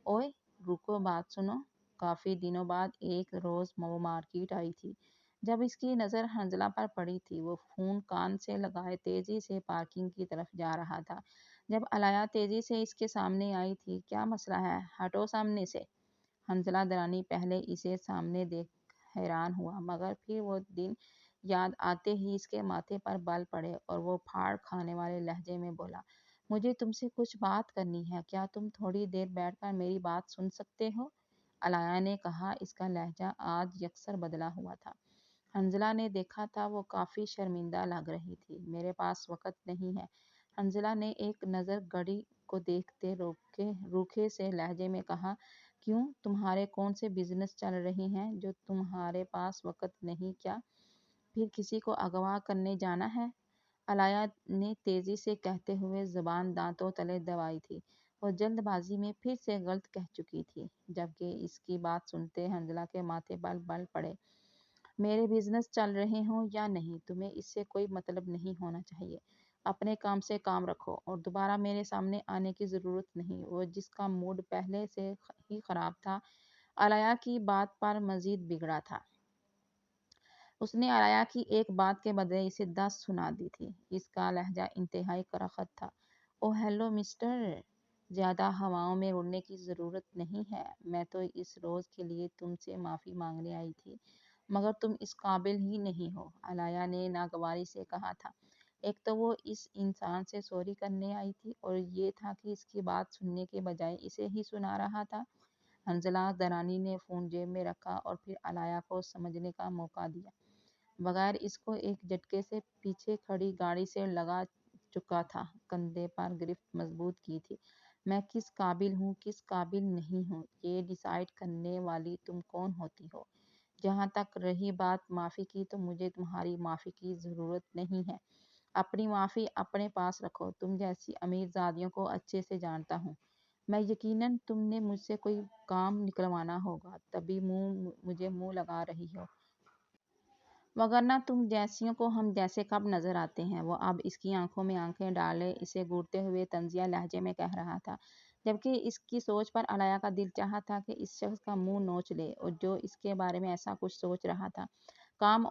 A: اوئے رکو، بات سنو۔ کافی دنوں بعد ایک روز وہ مارکیٹ آئی تھی۔ جب اس کی نظر حنزلہ پر پڑی تھی، وہ فون کان سے لگائے تیزی سے پارکنگ کی طرف جا رہا تھا۔ جب علایا تیزی سے اس کے سامنے آئی تھی، کیا مسئلہ ہے؟ ہٹو سامنے سے۔ حنزلہ درانی پہلے اسے سامنے دیکھ حیران ہوا، مگر پھر وہ دن یاد آتے ہی اس کے ماتھے پر بال پڑے اور وہ پھاڑ کھانے والے لہجے میں بولا، مجھے تم سے کچھ بات کرنی ہے، کیا تم تھوڑی دیر بیٹھ کر میری بات سن سکتے ہو؟ علایا نے کہا۔ اس کا لہجہ آج یکسر بدلا ہوا تھا۔ حنزلہ نے دیکھا تھا وہ کافی شرمندہ لگ رہی تھی۔ میرے پاس وقت نہیں ہے، حنزلہ نے ایک نظر گھڑی کو دیکھتے روکھے سے لہجے میں کہا۔ کیوں، تمہارے کون سے بزنس چل رہے ہیں جو تمہارے پاس وقت نہیں؟ کیا پھر کسی کو اغوا کرنے جانا ہے؟ علایا نے تیزی سے کہتے ہوئے زبان دانتوں تلے دبائی تھی۔ وہ جلد بازی میں پھر سے غلط کہہ چکی تھی، جبکہ اس کی بات سنتے حنزلہ کے ماتھے پر بال پڑے۔ میرے بزنس چل رہے ہوں یا نہیں، تمہیں اس سے کوئی مطلب نہیں ہونا چاہیے۔ اپنے کام سے کام رکھو اور دوبارہ میرے سامنے آنے کی ضرورت نہیں۔ وہ جس کا موڈ پہلے سے ہی خراب تھا، علایا کی بات پر مزید بگڑا تھا۔ اس نے علایا کی ایک بات کے بدلے اسے 10 سنا دی تھی۔ اس کا لہجہ انتہائی کرخت تھا۔ اوہ ہیلو مسٹر، زیادہ ہواؤں میں اڑنے کی ضرورت نہیں ہے۔ میں تو اس روز کے لیے تم سے معافی مانگنے آئی تھی، مگر تم اس قابل ہی نہیں ہو، علایا نے ناگواری سے کہا تھا۔ ایک تو وہ اس انسان سے سوری کرنے آئی تھی، اور یہ تھا کہ اس کی بات سننے کے بجائے اسے ہی سنا رہا تھا۔ حنزلہ درانی نے فون جیب میں رکھا اور پھر علایا کو سمجھنے کا موقع دیا، بغیر اس کو ایک جھٹکے سے پیچھے کھڑی گاڑی سے لگا چکا تھا، کندھے پر گرفت مضبوط کی تھی۔ میں کس قابل ہوں، کس قابل نہیں ہوں، یہ ڈیسائیڈ کرنے والی تم کون ہوتی ہو؟ جہاں تک رہی بات معافی کی، تو مجھے تمہاری معافی کی ضرورت نہیں ہے۔ اپنی معافی اپنے پاس رکھو۔ تم جیسی امیر زادیوں کو اچھے سے جانتا ہوں میں۔ یقیناً تم نے مجھ سے کوئی کام نکلوانا ہوگا، تبھی مجھے منہ لگا رہی ہو، وگرنہ تم جیسیوں کو ہم جیسے کب نظر آتے ہیں؟ وہ اب اس کی آنکھوں میں آنکھیں ڈالے اسے گھورتے ہوئے طنزیہ لہجے میں کہہ رہا تھا، جبکہ اس کی سوچ پر علایا کا دل چاہا تھا کہ اس شخص کا منہ نوچ لے، اور جو اس کے بارے میں ایسا کچھ سوچ رہا تھا۔ کام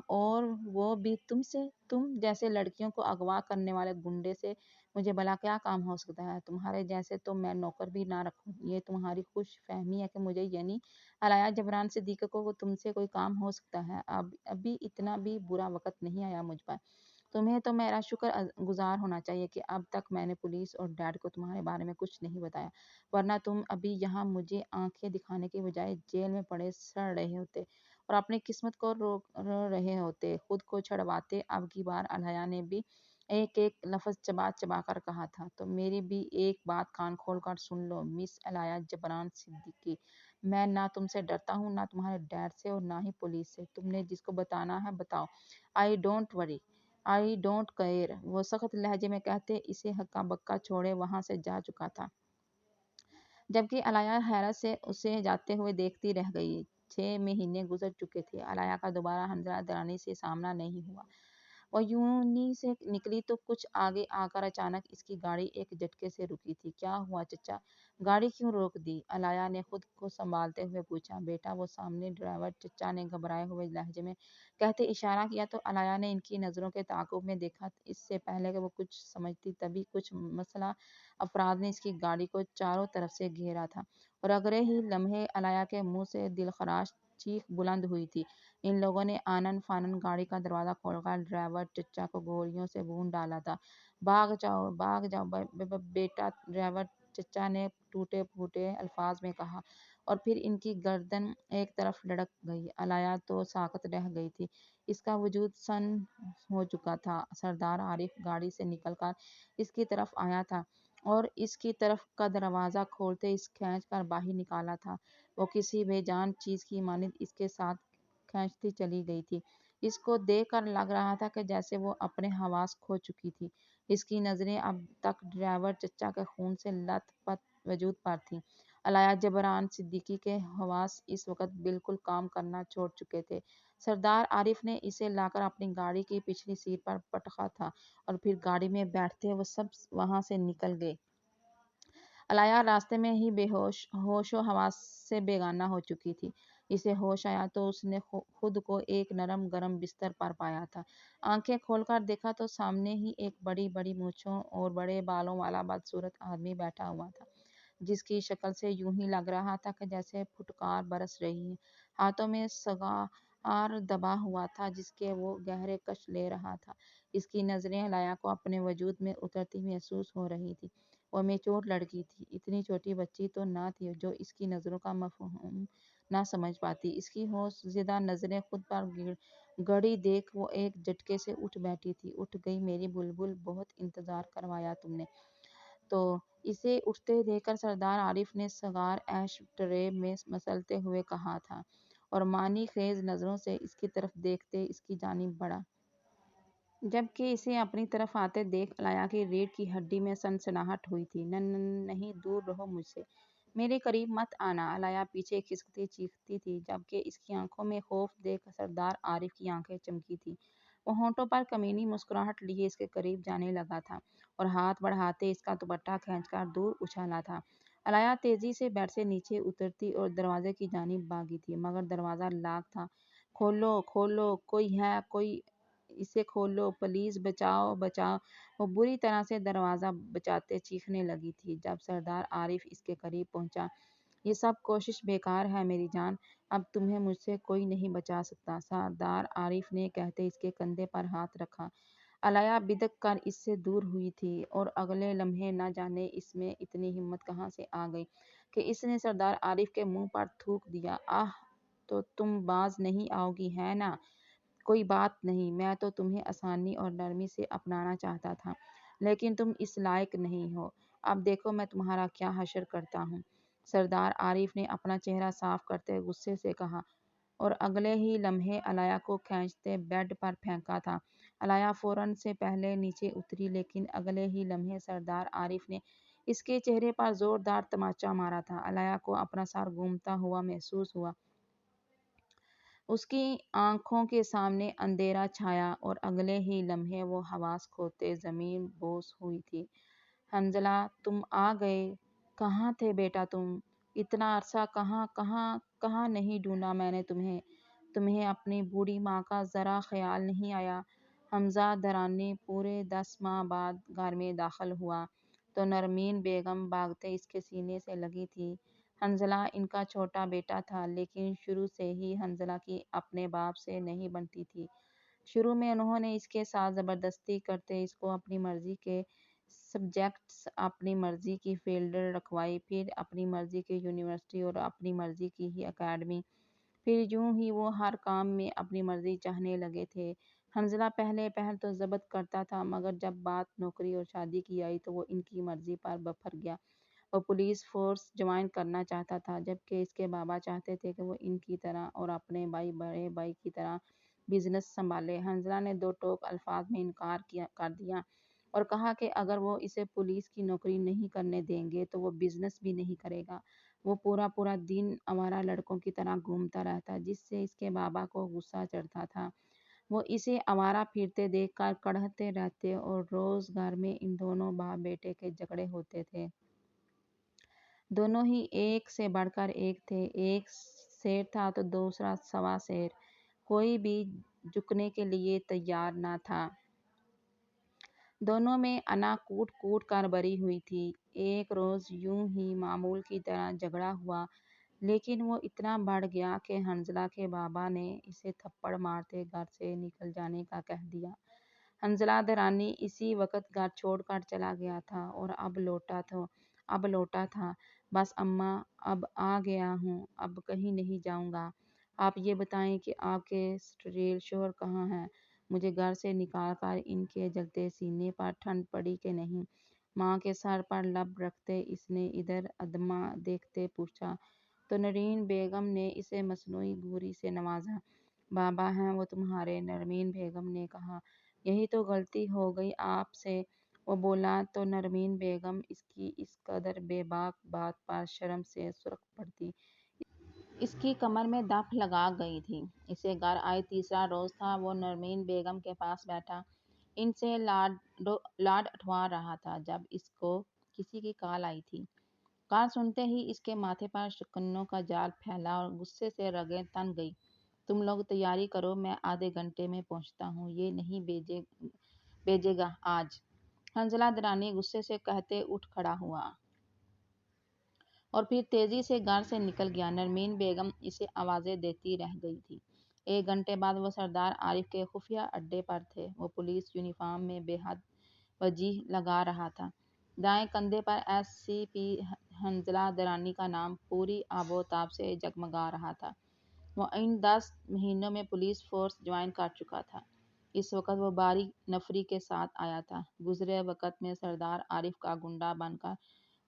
A: اور وہ بھی تم سے؟ تم جیسے لڑکیوں کو اغوا کرنے والے گنڈے سے مجھے بھلا کیا کام ہو سکتا ہے؟ تمہارے جیسے تو میں نوکر بھی نہ رکھوں۔ یہ تمہاری خوش فہمی ہے کہ مجھے یعنی علایا جبران صدیقی کو تم سے کوئی کام ہو سکتا ہے؟ ابھی اتنا بھی برا وقت نہیں آیا مجھ پر۔ تمہیں تو میرا شکر گزار ہونا چاہیے کہ اب تک میں نے پولیس اور ڈیڈ کو تمہارے بارے میں کچھ نہیں بتایا، ورنہ تم ابھی یہاں مجھے آنکھیں دکھانے کے بجائے جیل میں پڑے سڑ رہے ہوتے اور اپنی قسمت کو رو رہے ہوتے، خود کو چھڑواتے۔ اب کی بار علایا نے بھی ایک ایک لفظ چبا چبا کر کہا تھا۔ تو میری بھی ایک بات کان کھول کر سن لو مس علایا جبران صدیقی، میں نہ تم سے ڈرتا ہوں، نہ تمہارے ڈیڈ سے، اور نہ ہی پولیس سے۔ تم نے جس کو بتانا ہے بتاؤ، I don't worry, I don't care. وہ سخت لہجے میں کہتے اسے ہکا بکا چھوڑے وہاں سے جا چکا تھا، جبکہ علایا حیرت سے اسے جاتے ہوئے دیکھتی رہ گئی۔ 6 مہینے گزر چکے تھے، علایا کا دوبارہ حنزلہ درانی سے سامنا نہیں ہوا۔ اور یونہی سے نکلی تو کچھ آگے آ کر اچانک اس کی گاڑی ایک جھٹکے سے رکی تھی۔ کیا ہوا چچا؟ گاڑی کیوں روک دی؟ علیہ نے خود کو سنبھالتے ہوئے پوچھا۔ بیٹا وہ سامنے ڈرائیور، چچا نے گھبرائے ہوئے لہجے میں کہتے اشارہ کیا تو علیہ نے ان کی نظروں کے تعاقب میں دیکھا۔ اس سے پہلے کہ وہ کچھ سمجھتی تبھی کچھ مسلح افراد نے اس کی گاڑی کو چاروں طرف سے گھیرا تھا اور اگلے ہی لمحے علیہ کے منہ سے دلخراش چیخ بلند ہوئی تھی۔ ان لوگوں نے آنن فانن گاڑی کا دروازہ کھول کر ڈرائیور چچا کو گولیوں سے بھون ڈالا تھا۔ بھاگ جاؤ بیٹا، ڈرائیور چچا نے ٹوٹے پھوٹے الفاظ میں کہا اور پھر ان کی گردن ایک طرف لڑک گئی۔ علیہ تو ساکت رہ گئی تھی، اس کا وجود سن ہو چکا تھا۔ سردار عارف گاڑی سے نکل کر اس کی طرف آیا تھا اور اس کی طرف کا دروازہ کھولتے اس کھینچ کر باہر نکالا تھا۔ وہ کسی بے جان چیز کی مانند اس کے ساتھ کھینچتی چلی گئی تھی۔ اس کو دیکھ کر لگ رہا تھا کہ جیسے وہ اپنے حواس کھو چکی تھی۔ اس کی نظریں اب تک ڈرائیور چچا کے خون سے لت پت وجود پر تھیں۔ علیہ جبران صدیقی کے حواس اس وقت بالکل کام کرنا چھوڑ چکے تھے۔ سردار عارف نے اسے لا کر اپنی گاڑی کی پچھلی سیٹ پر پٹکا تھا اور پھر گاڑی میں بیٹھتے وہ سب وہاں سے نکل گئے۔ علیہ راستے میں ہی ہوش و حواس سے بیگانہ ہو چکی تھی۔ اسے ہوش آیا تو اس نے خود کو ایک نرم گرم بستر پر پایا تھا۔ آنکھیں کھول کر دیکھا تو سامنے ہی ایک بڑی بڑی مونچھوں اور بڑے بالوں والا بدصورت آدمی بیٹھا ہوا تھا، جس کی شکل سے یوں ہی لگ رہا تھا کہ جیسے پھٹکار برس رہی ہے۔ ہاتھوں میں سگار دبا ہوا تھا جس کے وہ گہرے کش لے رہا تھا۔ اس کی نظریں علیہ کو اپنے وجود میں اترتی محسوس ہو رہی تھی۔ وہ میچور لڑکی تھی، اتنی چھوٹی بچی تو نہ تھی جو اس کی نظروں کا مفہوم نہ سمجھ پاتی۔ اس کی ہوش زدہ نظریں خود پر گڑی دیکھ وہ ایک جھٹکے سے اٹھ بیٹھی تھی۔ اٹھ گئی میری بلبل، بہت انتظار کروایا تم نے تو۔ اسے اٹھتے دیکھ کر سردار عارف نے سگار ایش ٹرے میں مسلتے ہوئے کہا تھا اور معنی خیز نظروں سے اس کی طرف دیکھتے اس کی جانب بڑھا۔ جبکہ اسے اپنی طرف آتے دیکھ علیہ کی ریڑھ کی ہڈی میں سنسناہٹ ہوئی تھی۔ نہیں، دور رہو مجھ سے، میرے قریب مت آنا۔ علیہ پیچھے کھسکتی چیختی تھی، جبکہ اس کی آنکھوں میں خوف دیکھ سردار عارف کی آنکھیں چمکی تھیں۔ وہ ہونٹوں پر کمینی مسکراہٹ لیے اس کے قریب جانے لگا تھا اور ہاتھ بڑھاتے اس کا دوپٹہ کھینچ کر دور اچھالا تھا۔ علیہ تیزی سے بیڈ سے نیچے اترتی اور دروازے کی جانب بھاگی تھی، مگر دروازہ لاک تھا۔ کھولو کھولو، کوئی ہے، کوئی اسے کھولو، پلیز بچاؤ بچاؤ۔ وہ بری طرح سے دروازہ بچاتے چیخنے لگی تھی جب سردار عارف اس کے قریب پہنچا۔ یہ سب کوشش بیکار ہے میری جان، اب تمہیں مجھ سے کوئی نہیں بچا سکتا، سردار عارف نے کہتے اس کے کندھے پر ہاتھ رکھا۔ علیہ بدک کر اس سے دور ہوئی تھی اور اگلے لمحے نہ جانے اس میں اتنی ہمت کہاں سے آ گئی کہ اس نے سردار عارف کے منہ پر تھوک دیا۔ آہ، تو تم باز نہیں آؤ گی ہے نا؟ کوئی بات نہیں، میں تو تمہیں آسانی اور نرمی سے اپنانا چاہتا تھا، لیکن تم اس لائق نہیں ہو۔ اب دیکھو میں تمہارا کیا حشر کرتا ہوں، سردار عارف نے اپنا چہرہ صاف کرتے غصے سے کہا اور اگلے ہی لمحے علیہ کو کھینچتے بیڈ پر پھینکا تھا۔ علیہ فوراً سے پہلے نیچے اتری، لیکن اگلے ہی لمحے سردار عارف نے اس کے چہرے پر زوردار تماچا مارا تھا۔ علیہ کو اپنا سر گھومتا ہوا محسوس ہوا۔ اس کی آنکھوں کے سامنے اندھیرا چھایا اور اگلے ہی لمحے وہ حواس کھوتے زمین بوس ہوئی تھی۔ حنظلہ، تم آ گئے، کہاں تھے بیٹا تم؟ اتنا عرصہ کہاں نہیں ڈھونڈا میں نے تمہیں اپنی بوڑھی ماں کا ذرا خیال نہیں آیا؟ حمزہ درانی پورے 10 ماہ بعد گھر میں داخل ہوا تو نرمین بیگم بھاگتے اس کے سینے سے لگی تھی۔ حنظلہ ان کا چھوٹا بیٹا تھا، لیکن شروع سے ہی حنظلہ کی اپنے باپ سے نہیں بنتی تھی۔ شروع میں انہوں نے اس کے ساتھ زبردستی کرتے اس کو اپنی مرضی کے سبجیکٹس، اپنی مرضی کی فیلڈ رکھوائی، پھر اپنی مرضی کی یونیورسٹی اور اپنی مرضی کی ہی اکیڈمی، پھر یوں ہی وہ ہر کام میں اپنی مرضی چاہنے لگے تھے۔ حنظلہ پہلے پہل تو ضبط کرتا تھا، مگر جب بات نوکری اور شادی کی آئی تو وہ ان کی مرضی پر بپھر گیا۔ وہ پولیس فورس جوائن کرنا چاہتا تھا، جبکہ اس کے بابا چاہتے تھے کہ وہ ان کی طرح اور اپنے بڑے بھائی کی طرح بزنس سنبھالے۔ حنظلہ نے دو ٹوک الفاظ میں انکار کر دیا اور کہا کہ اگر وہ اسے پولیس کی نوکری نہیں کرنے دیں گے تو وہ بزنس بھی نہیں کرے گا۔ وہ پورا دن آوارہ لڑکوں کی طرح گھومتا رہتا، جس سے اس کے بابا کو غصہ چڑھتا تھا۔ وہ اسے آوارہ پھرتے دیکھ کر کڑھتے رہتے اور روز گھر میں ان دونوں باپ بیٹے کے جھگڑے ہوتے تھے۔ دونوں ہی ایک سے بڑھ کر ایک تھے، ایک شیر تھا تو دوسرا سوا شیر، کوئی بھی جھکنے کے لیے تیار نہ تھا۔ دونوں میں انا کوٹ کوٹ کر بھری ہوئی تھی۔ ایک روز یوں ہی معمول کی طرح جھگڑا ہوا، لیکن وہ اتنا بڑھ گیا کہ حنظلہ کے بابا نے اسے تھپڑ مارتے گھر سے نکل جانے کا کہہ دیا۔ حنظلہ درانی اسی وقت گھر چھوڑ کر چلا گیا تھا اور اب لوٹا تھا۔ بس اماں، اب آ گیا ہوں، اب کہیں نہیں جاؤں گا۔ آپ یہ بتائیں کہ آپ کے سٹریل شوہر کہاں ہیں؟ مجھے گھر سے نکال کر ان کے جلتے سینے پر ٹھنڈ پڑی کہ نہیں؟ ماں کے سر پر لب رکھتے اس نے ادھر ادھما دیکھتے پوچھا تو نرین بیگم نے اسے مصنوعی گوری سے نوازا۔ بابا ہیں وہ تمہارے، نرمین بیگم نے کہا۔ یہی تو غلطی ہو گئی آپ سے، وہ بولا تو نرمین بیگم اس کی اس قدر بے باک بات پر شرم سے سرخ پڑتی۔ اس کی کمر میں دف لگا گئی تھی۔ اسے گھر آئے تیسرا روز تھا، وہ نرمین بیگم کے پاس بیٹھا ان سے لاڈ اٹھوا رہا تھا جب اس کو کسی کی کال آئی تھی۔ کال سنتے ہی اس کے ماتھے پر شکنوں کا جال پھیلا اور غصے سے رگیں تن گئی۔ تم لوگ تیاری کرو، میں آدھے گھنٹے میں پہنچتا ہوں، یہ نہیں بھیجے گا آج؟ حنظلہ درانی غصے سے کہتے اٹھ کھڑا ہوا اور پھر تیزی سے گھر سے نکل گیا۔ نرمین بیگم اسے آوازیں دیتی رہ گئی تھی۔ ایک گھنٹے بعد وہ سردار عارف کے خفیہ اڈے پر تھے۔ وہ پولیس یونیفارم میں بے حد وجیح لگا رہا تھا۔ دائیں کندھے پر ایس سی پی حنظلہ درانی کا نام پوری آب و تاب سے جگمگا رہا تھا۔ وہ ان 10 مہینوں میں پولیس فورس جوائن کر چکا تھا۔ اس وقت وہ بھاری نفری کے ساتھ آیا تھا۔ گزرے وقت میں سردار عارف کا گنڈا بن کر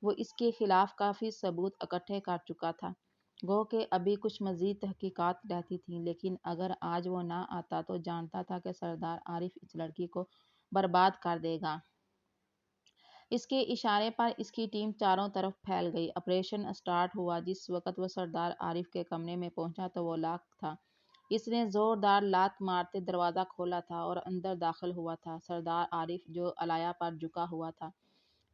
A: وہ اس کے خلاف کافی ثبوت اکٹھے کر چکا تھا۔ گو کہ ابھی کچھ مزید تحقیقات رہتی تھیں، لیکن اگر آج وہ نہ آتا تو جانتا تھا کہ سردار عارف اس لڑکی کو برباد کر دے گا۔ اس کے اشارے پر اس کی ٹیم چاروں طرف پھیل گئی۔ آپریشن اسٹارٹ ہوا۔ جس وقت وہ سردار عارف کے کمرے میں پہنچا تو وہ لاک تھا۔ اس نے زوردار لات مارتے دروازہ کھولا تھا اور اندر داخل ہوا تھا۔ سردار عارف جو علیہ پر جھکا ہوا تھا،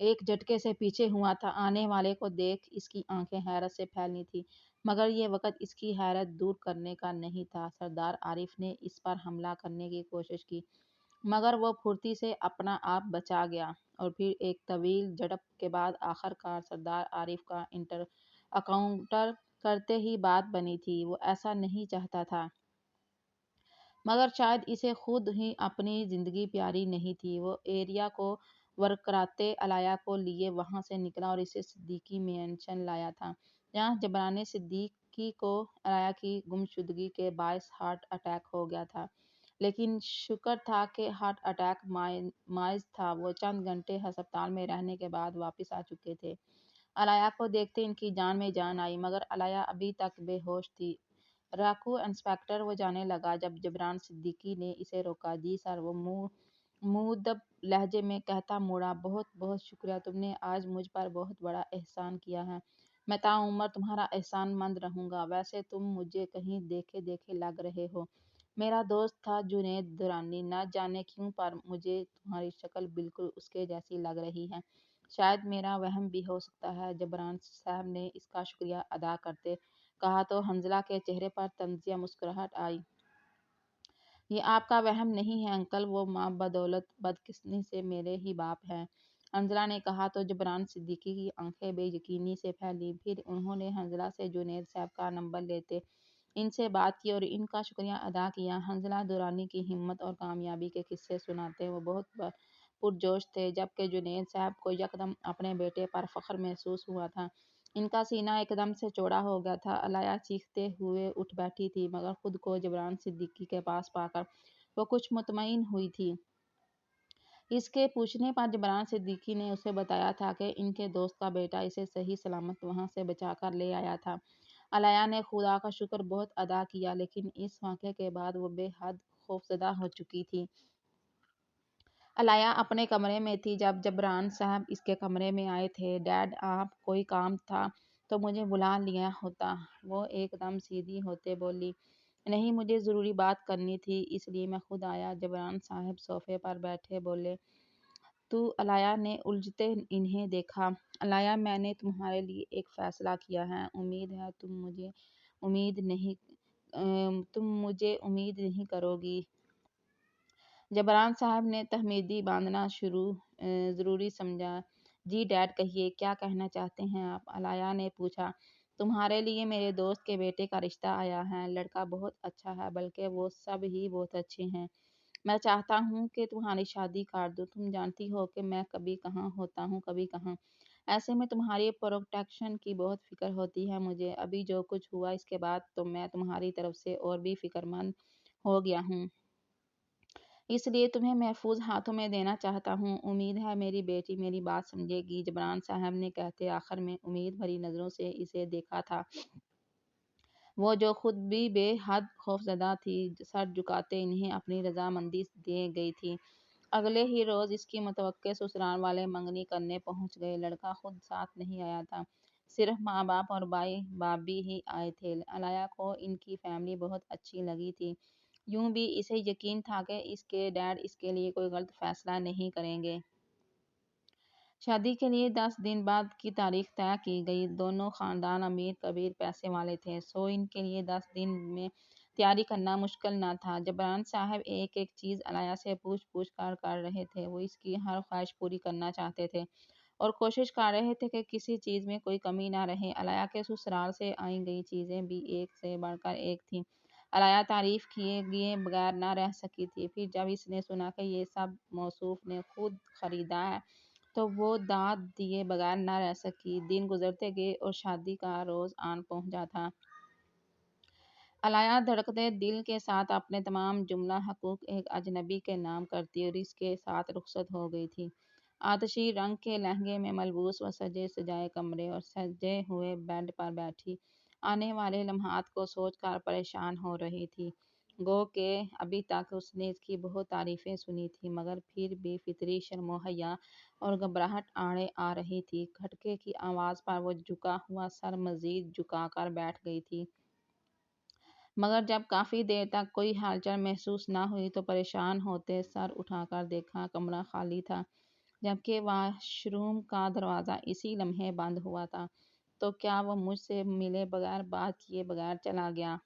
A: ایک جھٹکے سے پیچھے ہوا تھا۔ آنے والے کو دیکھ اس کی آنکھیں حیرت سے پھیلی تھیں، مگر یہ وقت اس کی حیرت دور کرنے کا نہیں تھا۔ سردار عارف نے اس پر حملہ کرنے کی کوشش کی، مگر وہ پھرتی سے اپنا آپ بچا گیا اور پھر ایک طویل جھڑپ کے بعد آخر کار سردار عارف کا انکاؤنٹر کرتے ہی بات بنی تھی۔ وہ ایسا نہیں چاہتا تھا، مگر شاید اسے خود ہی اپنی زندگی پیاری نہیں تھی۔ وہ ایریا کو ورکراتے علیہ کو لیے وہاں سے نکلا اور اسے صدیقی مینشن لایا تھا، جہاں جبرانے صدیقی کو علیہ کی گمشدگی کے باعث ہارٹ اٹیک ہو گیا تھا۔ لیکن شکر تھا کہ ہارٹ اٹیک مائز تھا۔ وہ چند گھنٹے ہسپتال میں رہنے کے بعد واپس آ چکے تھے۔ علیہ کو دیکھتے ان کی جان میں جان آئی، مگر علیہ ابھی تک بے ہوش تھی۔ راکھو انسپکٹر، وہ جانے لگا جب جبران صدیقی نے اسے روکا۔ جی سر، وہ مؤدب لہجے میں کہتا مڑا۔ بہت بہت شکریہ، تم نے آج مجھ پر بہت بڑا احسان کیا ہے، میں تاعمر تمہارا احسان مند رہوں گا۔ ویسے تم مجھے کہیں دیکھے دیکھے لگ رہے ہو، میرا دوست تھا جنید درانی، نہ جانے کیوں پر مجھے تمہاری شکل بالکل اس کے جیسی لگ رہی ہے۔ شاید میرا وہم بھی ہو سکتا ہے، جبران صاحب نے اس کا شکریہ ادا کرتے کہا تو حنظلہ کے چہرے پر طنزیہ مسکراہٹ آئی۔ یہ آپ کا وہم نہیں ہے انکل، وہ ماں بدولت بدقسمتی سے میرے ہی باپ ہیں، حنظلہ نے کہا تو جبران صدیقی کی آنکھیں بے یقینی سے پھیلیں۔ پھر انہوں نے حنظلہ سے جنید صاحب کا نمبر لیتے ان سے بات کی اور ان کا شکریہ ادا کیا۔ حنظلہ درانی کی ہمت اور کامیابی کے قصے سناتے وہ بہت پرجوش تھے، جبکہ جنید صاحب کو یکدم اپنے بیٹے پر فخر محسوس ہوا تھا۔ ان کا سینہ ایک دم سے چوڑا ہو گیا تھا۔ علیہ چیختے ہوئے اٹھ بیٹھی تھی، مگر خود کو جبران صدیقی کے پاس پا کر وہ کچھ مطمئن ہوئی تھی۔ اس کے پوچھنے پر جبران صدیقی نے اسے بتایا تھا کہ ان کے دوست کا بیٹا اسے صحیح سلامت وہاں سے بچا کر لے آیا تھا۔ علیہ نے خدا کا شکر بہت ادا کیا، لیکن اس واقعے کے بعد وہ بے حد خوفزدہ ہو چکی تھی۔ علیہ اپنے کمرے میں تھی جب جبران صاحب اس کے کمرے میں آئے تھے۔ ڈیڈ، آپ کوئی کام تھا تو مجھے بلا لیا ہوتا، وہ ایک دم سیدھی ہوتے بولی۔ نہیں، مجھے ضروری بات کرنی تھی، اس لیے میں خود آیا۔ جبران صاحب صوفے پر بیٹھے بولے تو علیہ نے الجھتے انہیں دیکھا۔ علیہ، میں نے تمہارے لیے ایک فیصلہ کیا ہے، امید ہے تم مجھے امید نہیں کرو گی۔ جبران صاحب نے تحمیدی باندھنا ضروری سمجھا۔ جی ڈیڈ، کہیے، کیا کہنا چاہتے ہیں آپ؟ علیہ نے پوچھا۔ تمہارے لیے میرے دوست کے بیٹے کا رشتہ آیا ہے، لڑکا بہت اچھا ہے، بلکہ وہ سب ہی بہت اچھے ہیں۔ میں چاہتا ہوں کہ تمہاری شادی کر دوں۔ تم جانتی ہو کہ میں کبھی کہاں ہوتا ہوں، کبھی کہاں۔ ایسے میں تمہاری پروٹیکشن کی بہت فکر ہوتی ہے مجھے۔ ابھی جو کچھ ہوا اس کے بعد تو میں تمہاری طرف سے اور بھی فکر مند ہو گیا ہوں۔ اس لیے تمہیں محفوظ ہاتھوں میں دینا چاہتا ہوں۔ امید ہے میری بیٹی میری بات سمجھے گی، جبران صاحب نے کہتے آخر میں امید بھری نظروں سے اسے دیکھا تھا۔ وہ جو خود بھی بے حد خوفزدہ تھی، سر جھکاتے انہیں اپنی رضامندی دے گئی تھی۔ اگلے ہی روز اس کی متوقع سسرال والے منگنی کرنے پہنچ گئے۔ لڑکا خود ساتھ نہیں آیا تھا، صرف ماں باپ اور بھائی بھابھی ہی آئے تھے۔ علیہ کو ان کی فیملی بہت اچھی لگی تھی۔ یوں بھی اسے یقین تھا کہ اس کے ڈیڈ اس کے لیے کوئی غلط فیصلہ نہیں کریں گے۔ شادی کے لیے 10 دن بعد کی تاریخ طے کی گئی۔ دونوں خاندان امیر کبیر پیسے والے تھے، سو ان کے لیے 10 دن میں تیاری کرنا مشکل نہ تھا۔ جبران صاحب ایک ایک چیز علیہ سے پوچھ کر رہے تھے۔ وہ اس کی ہر خواہش پوری کرنا چاہتے تھے اور کوشش کر رہے تھے کہ کسی چیز میں کوئی کمی نہ رہے۔ علیہ کے سسرال سے آئی گئی چیزیں بھی ایک سے بڑھ کر ایک تھیں۔ علیہ تعریف کیے بغیر نہ رہ سکی تھی۔ پھر جب اس نے سنا کہ یہ سب موصوف نے خود خریدا ہے تو وہ داد دیے بغیر نہ رہ سکی۔ دن گزرتے گئے اور شادی کا روز آن پہنچا تھا۔ علیہ دھڑکتے دل کے ساتھ اپنے تمام جملہ حقوق ایک اجنبی کے نام کرتی اور اس کے ساتھ رخصت ہو گئی تھی۔ آتشی رنگ کے لہنگے میں ملبوس وہ سجے سجائے کمرے اور سجے ہوئے بیڈ پر بیٹھی آنے والے لمحات کو سوچ کر پریشان ہو رہی تھی۔ گو کہ ابھی تک اس نے اس کی بہت تعریفیں سنی تھیں، مگر پھر بھی فطری شرم و حیا اور گھبراہٹ آڑے آ رہی تھی۔ کھٹکے کی آواز پر وہ جھکا ہوا سر مزید جھکا کر بیٹھ گئی تھی، مگر جب کافی دیر تک کوئی ہلچل محسوس نہ ہوئی تو پریشان ہوتے سر اٹھا کر دیکھا کمرہ خالی تھا، جبکہ واش روم کا دروازہ اسی لمحے بند ہوا تھا۔ تو کیا وہ مجھ سے ملے بغیر بات کیے بغیر چلا گیا؟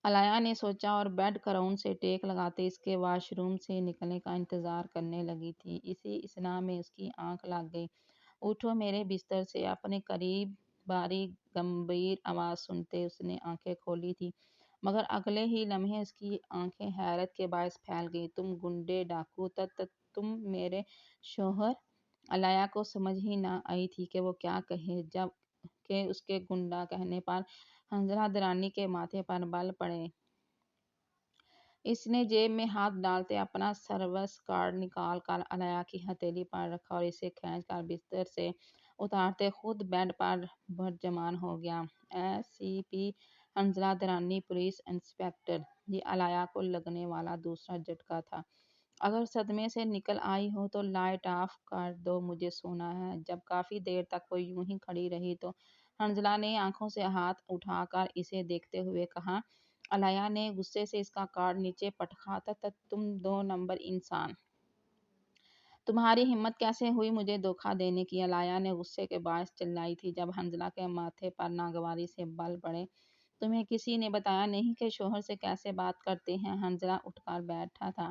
A: علیہ نے سوچا اور بیڈ کراؤن سے ٹیک لگاتے اس کے واش روم سے نکلنے کا انتظار کرنے لگی تھی۔ اسی اثنا میں اس کی آنکھ لگ گئی۔ اٹھو میرے بستر سے، اپنے قریب باریک گمبھیر آواز سنتے اس نے آنکھیں کھولی تھی، مگر اگلے ہی لمحے اس کی آنکھیں حیرت کے باعث پھیل گئیں۔ تم گنڈے ڈاکو، تم میرے شوہر؟ علیہ کو سمجھ ہی نہ آئی تھی کہ وہ کیا کہے، جب کہ اس کے گنڈا کہنے پر حنظلہ درانی کے ماتھے پر بل پڑے۔ اس نے جیب میں ہاتھ ڈالتے اپنا سروس کارڈ نکال کر علیہ کی ہتھیلی پر رکھا اور اسے کھینچ کر بستر سے اتارتے خود بیڈ پر برجمان ہو گیا۔ اے سی پی حنظلہ درانی، پولیس انسپکٹر! یہ علیہ کو لگنے والا دوسرا جھٹکا تھا۔ اگر صدمے سے نکل آئی ہو تو لائٹ آف کر دو، مجھے سونا ہے۔ جب کافی دیر تک وہ یوں ہی کھڑی رہی تو حنظلہ نے آنکھوں سے ہاتھ اٹھا کر اسے دیکھتے ہوئے کہا۔ علیہ نے غصے سے اس کا کارڈ نیچے پٹکا۔ تم 2 نمبر انسان! تمہاری ہمت کیسے ہوئی مجھے دھوکہ دینے کی؟ علیہ نے غصے کے باعث چلائی تھی جب حنظلہ کے ماتھے پر ناگواری سے بل پڑے۔ تمہیں کسی نے بتایا نہیں کہ شوہر سے کیسے بات کرتے ہیں؟ حنظلہ اٹھ کر بیٹھا تھا،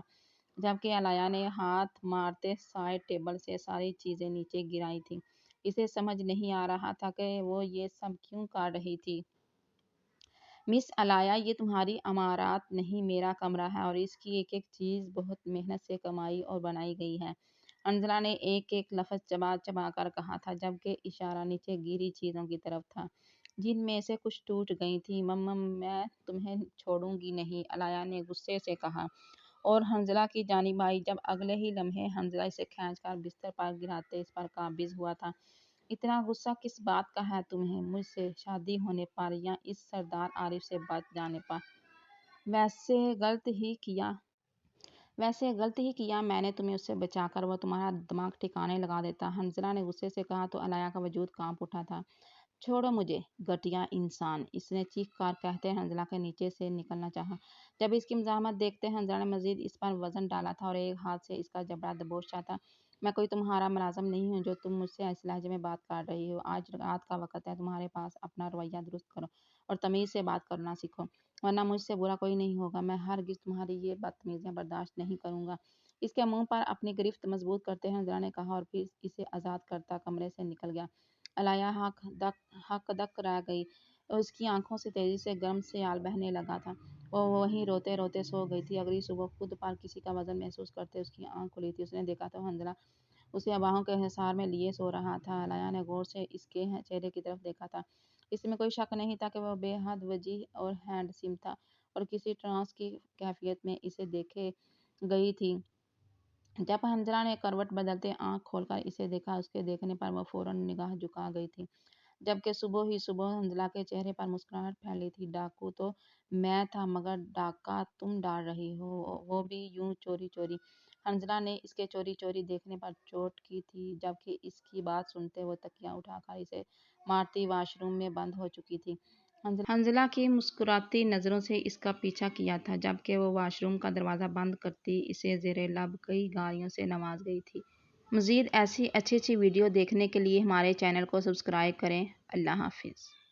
A: جبکہ علیہ نے ہاتھ مارتے سائڈ ٹیبل سے ساری چیزیں نیچے گرائی تھیں۔ اسے سمجھ نہیں آ رہا تھا کہ وہ یہ سب کیوں کر رہی تھی۔ مس علیہ، یہ تمہاری عمارت نہیں، میرا کمرہ ہے اور اس کی ایک ایک چیز بہت محنت سے کمائی اور بنائی گئی ہے۔ حنظلہ نے ایک ایک لفظ چبا چبا کر کہا تھا، جبکہ اشارہ نیچے گری چیزوں کی طرف تھا جن میں سے کچھ ٹوٹ گئی تھیں۔ میں تمہیں چھوڑوں گی نہیں، علیہ نے غصے سے کہا اور حنظلہ کی جانب آئی۔ جب اگلے ہی لمحے حنظلہ اسے کھینچ کر بستر پر گراتے اس پر قابض ہوا تھا۔ اتنا غصہ کس بات کا ہے تمہیں؟ مجھ سے شادی ہونے پر یا اس سردار عارف سے بچ جانے پر؟ ویسے غلط ہی کیا میں نے تمہیں اس سے بچا کر، وہ تمہارا دماغ ٹھکانے لگا دیتا، حنظلہ نے غصے سے کہا تو علیہ کا وجود کانپ اٹھا تھا۔ چھوڑو مجھے گھٹیا انسان، اس نے چیخ کر کہتے حنزلہ کے نیچے سے نکلنا چاہا۔ جب اس کی مزاحمت دیکھتے حنزلہ نے مزید اس پر وزن ڈالا تھا اور ایک ہاتھ سے اس کا جبڑا دبوچا تھا۔ میں کوئی تمہارا ملازم نہیں ہوں جو تم مجھ سے اس لہجے میں بات کر رہی ہو۔ آج رات کا وقت ہے، تمہارے پاس اپنا رویہ درست کرو اور تمیز سے بات کرنا سیکھو، ورنہ مجھ سے برا کوئی نہیں ہوگا۔ میں ہرگز تمہاری یہ بدتمیزیاں برداشت نہیں کروں گا۔ اس کے منہ پر اپنی گرفت مضبوط کرتے حنزلہ نے کہا اور پھر اسے آزاد کرتا کمرے سے نکل گیا۔ علیہ ہک دک رہ گئی۔ اس کی آنکھوں سے تیزی سے گرم سیال بہنے لگا تھا۔ وہ وہیں روتے روتے سو گئی تھی۔ اگلی صبح خود پر کسی کا وزن محسوس کرتے اس کی آنکھ کھلی تھی۔ اس نے دیکھا تو حنزلہ اسے باہوں کے حصار میں لیے سو رہا تھا۔ علیہ نے غور سے اس کے چہرے کی طرف دیکھا تھا۔ اس میں کوئی شک نہیں تھا کہ وہ بے حد وجیح اور ہینڈسم تھا اور کسی ٹرانس کی کیفیت میں اسے دیکھے گئی تھی۔ جب حنزلہ نے کروٹ بدلتے آنکھ کھول کر اسے دیکھا، اس کے دیکھنے پر وہ فوراً نگاہ جھکا گئی تھی، جبکہ صبح ہی صبح حنزلہ کے چہرے پر مسکراہٹ پھیلی تھی۔ ڈاکو تو میں تھا مگر ڈاکہ تم ڈال رہی ہو، وہ بھی یوں چوری چوری۔ حنزلہ نے اس کے چوری چوری دیکھنے پر چوٹ کی تھی، جبکہ اس کی بات سنتے وہ تکیہ اٹھا کر اسے مارتی واش روم میں بند ہو چکی تھی۔ حنزلہ کی مسکراتی نظروں سے اس کا پیچھا کیا تھا، جبکہ وہ واش روم کا دروازہ بند کرتی اسے زیر لب کئی گالیوں سے نواز گئی تھی۔ مزید ایسی اچھی ویڈیو دیکھنے کے لیے ہمارے چینل کو سبسکرائب کریں۔ اللہ حافظ۔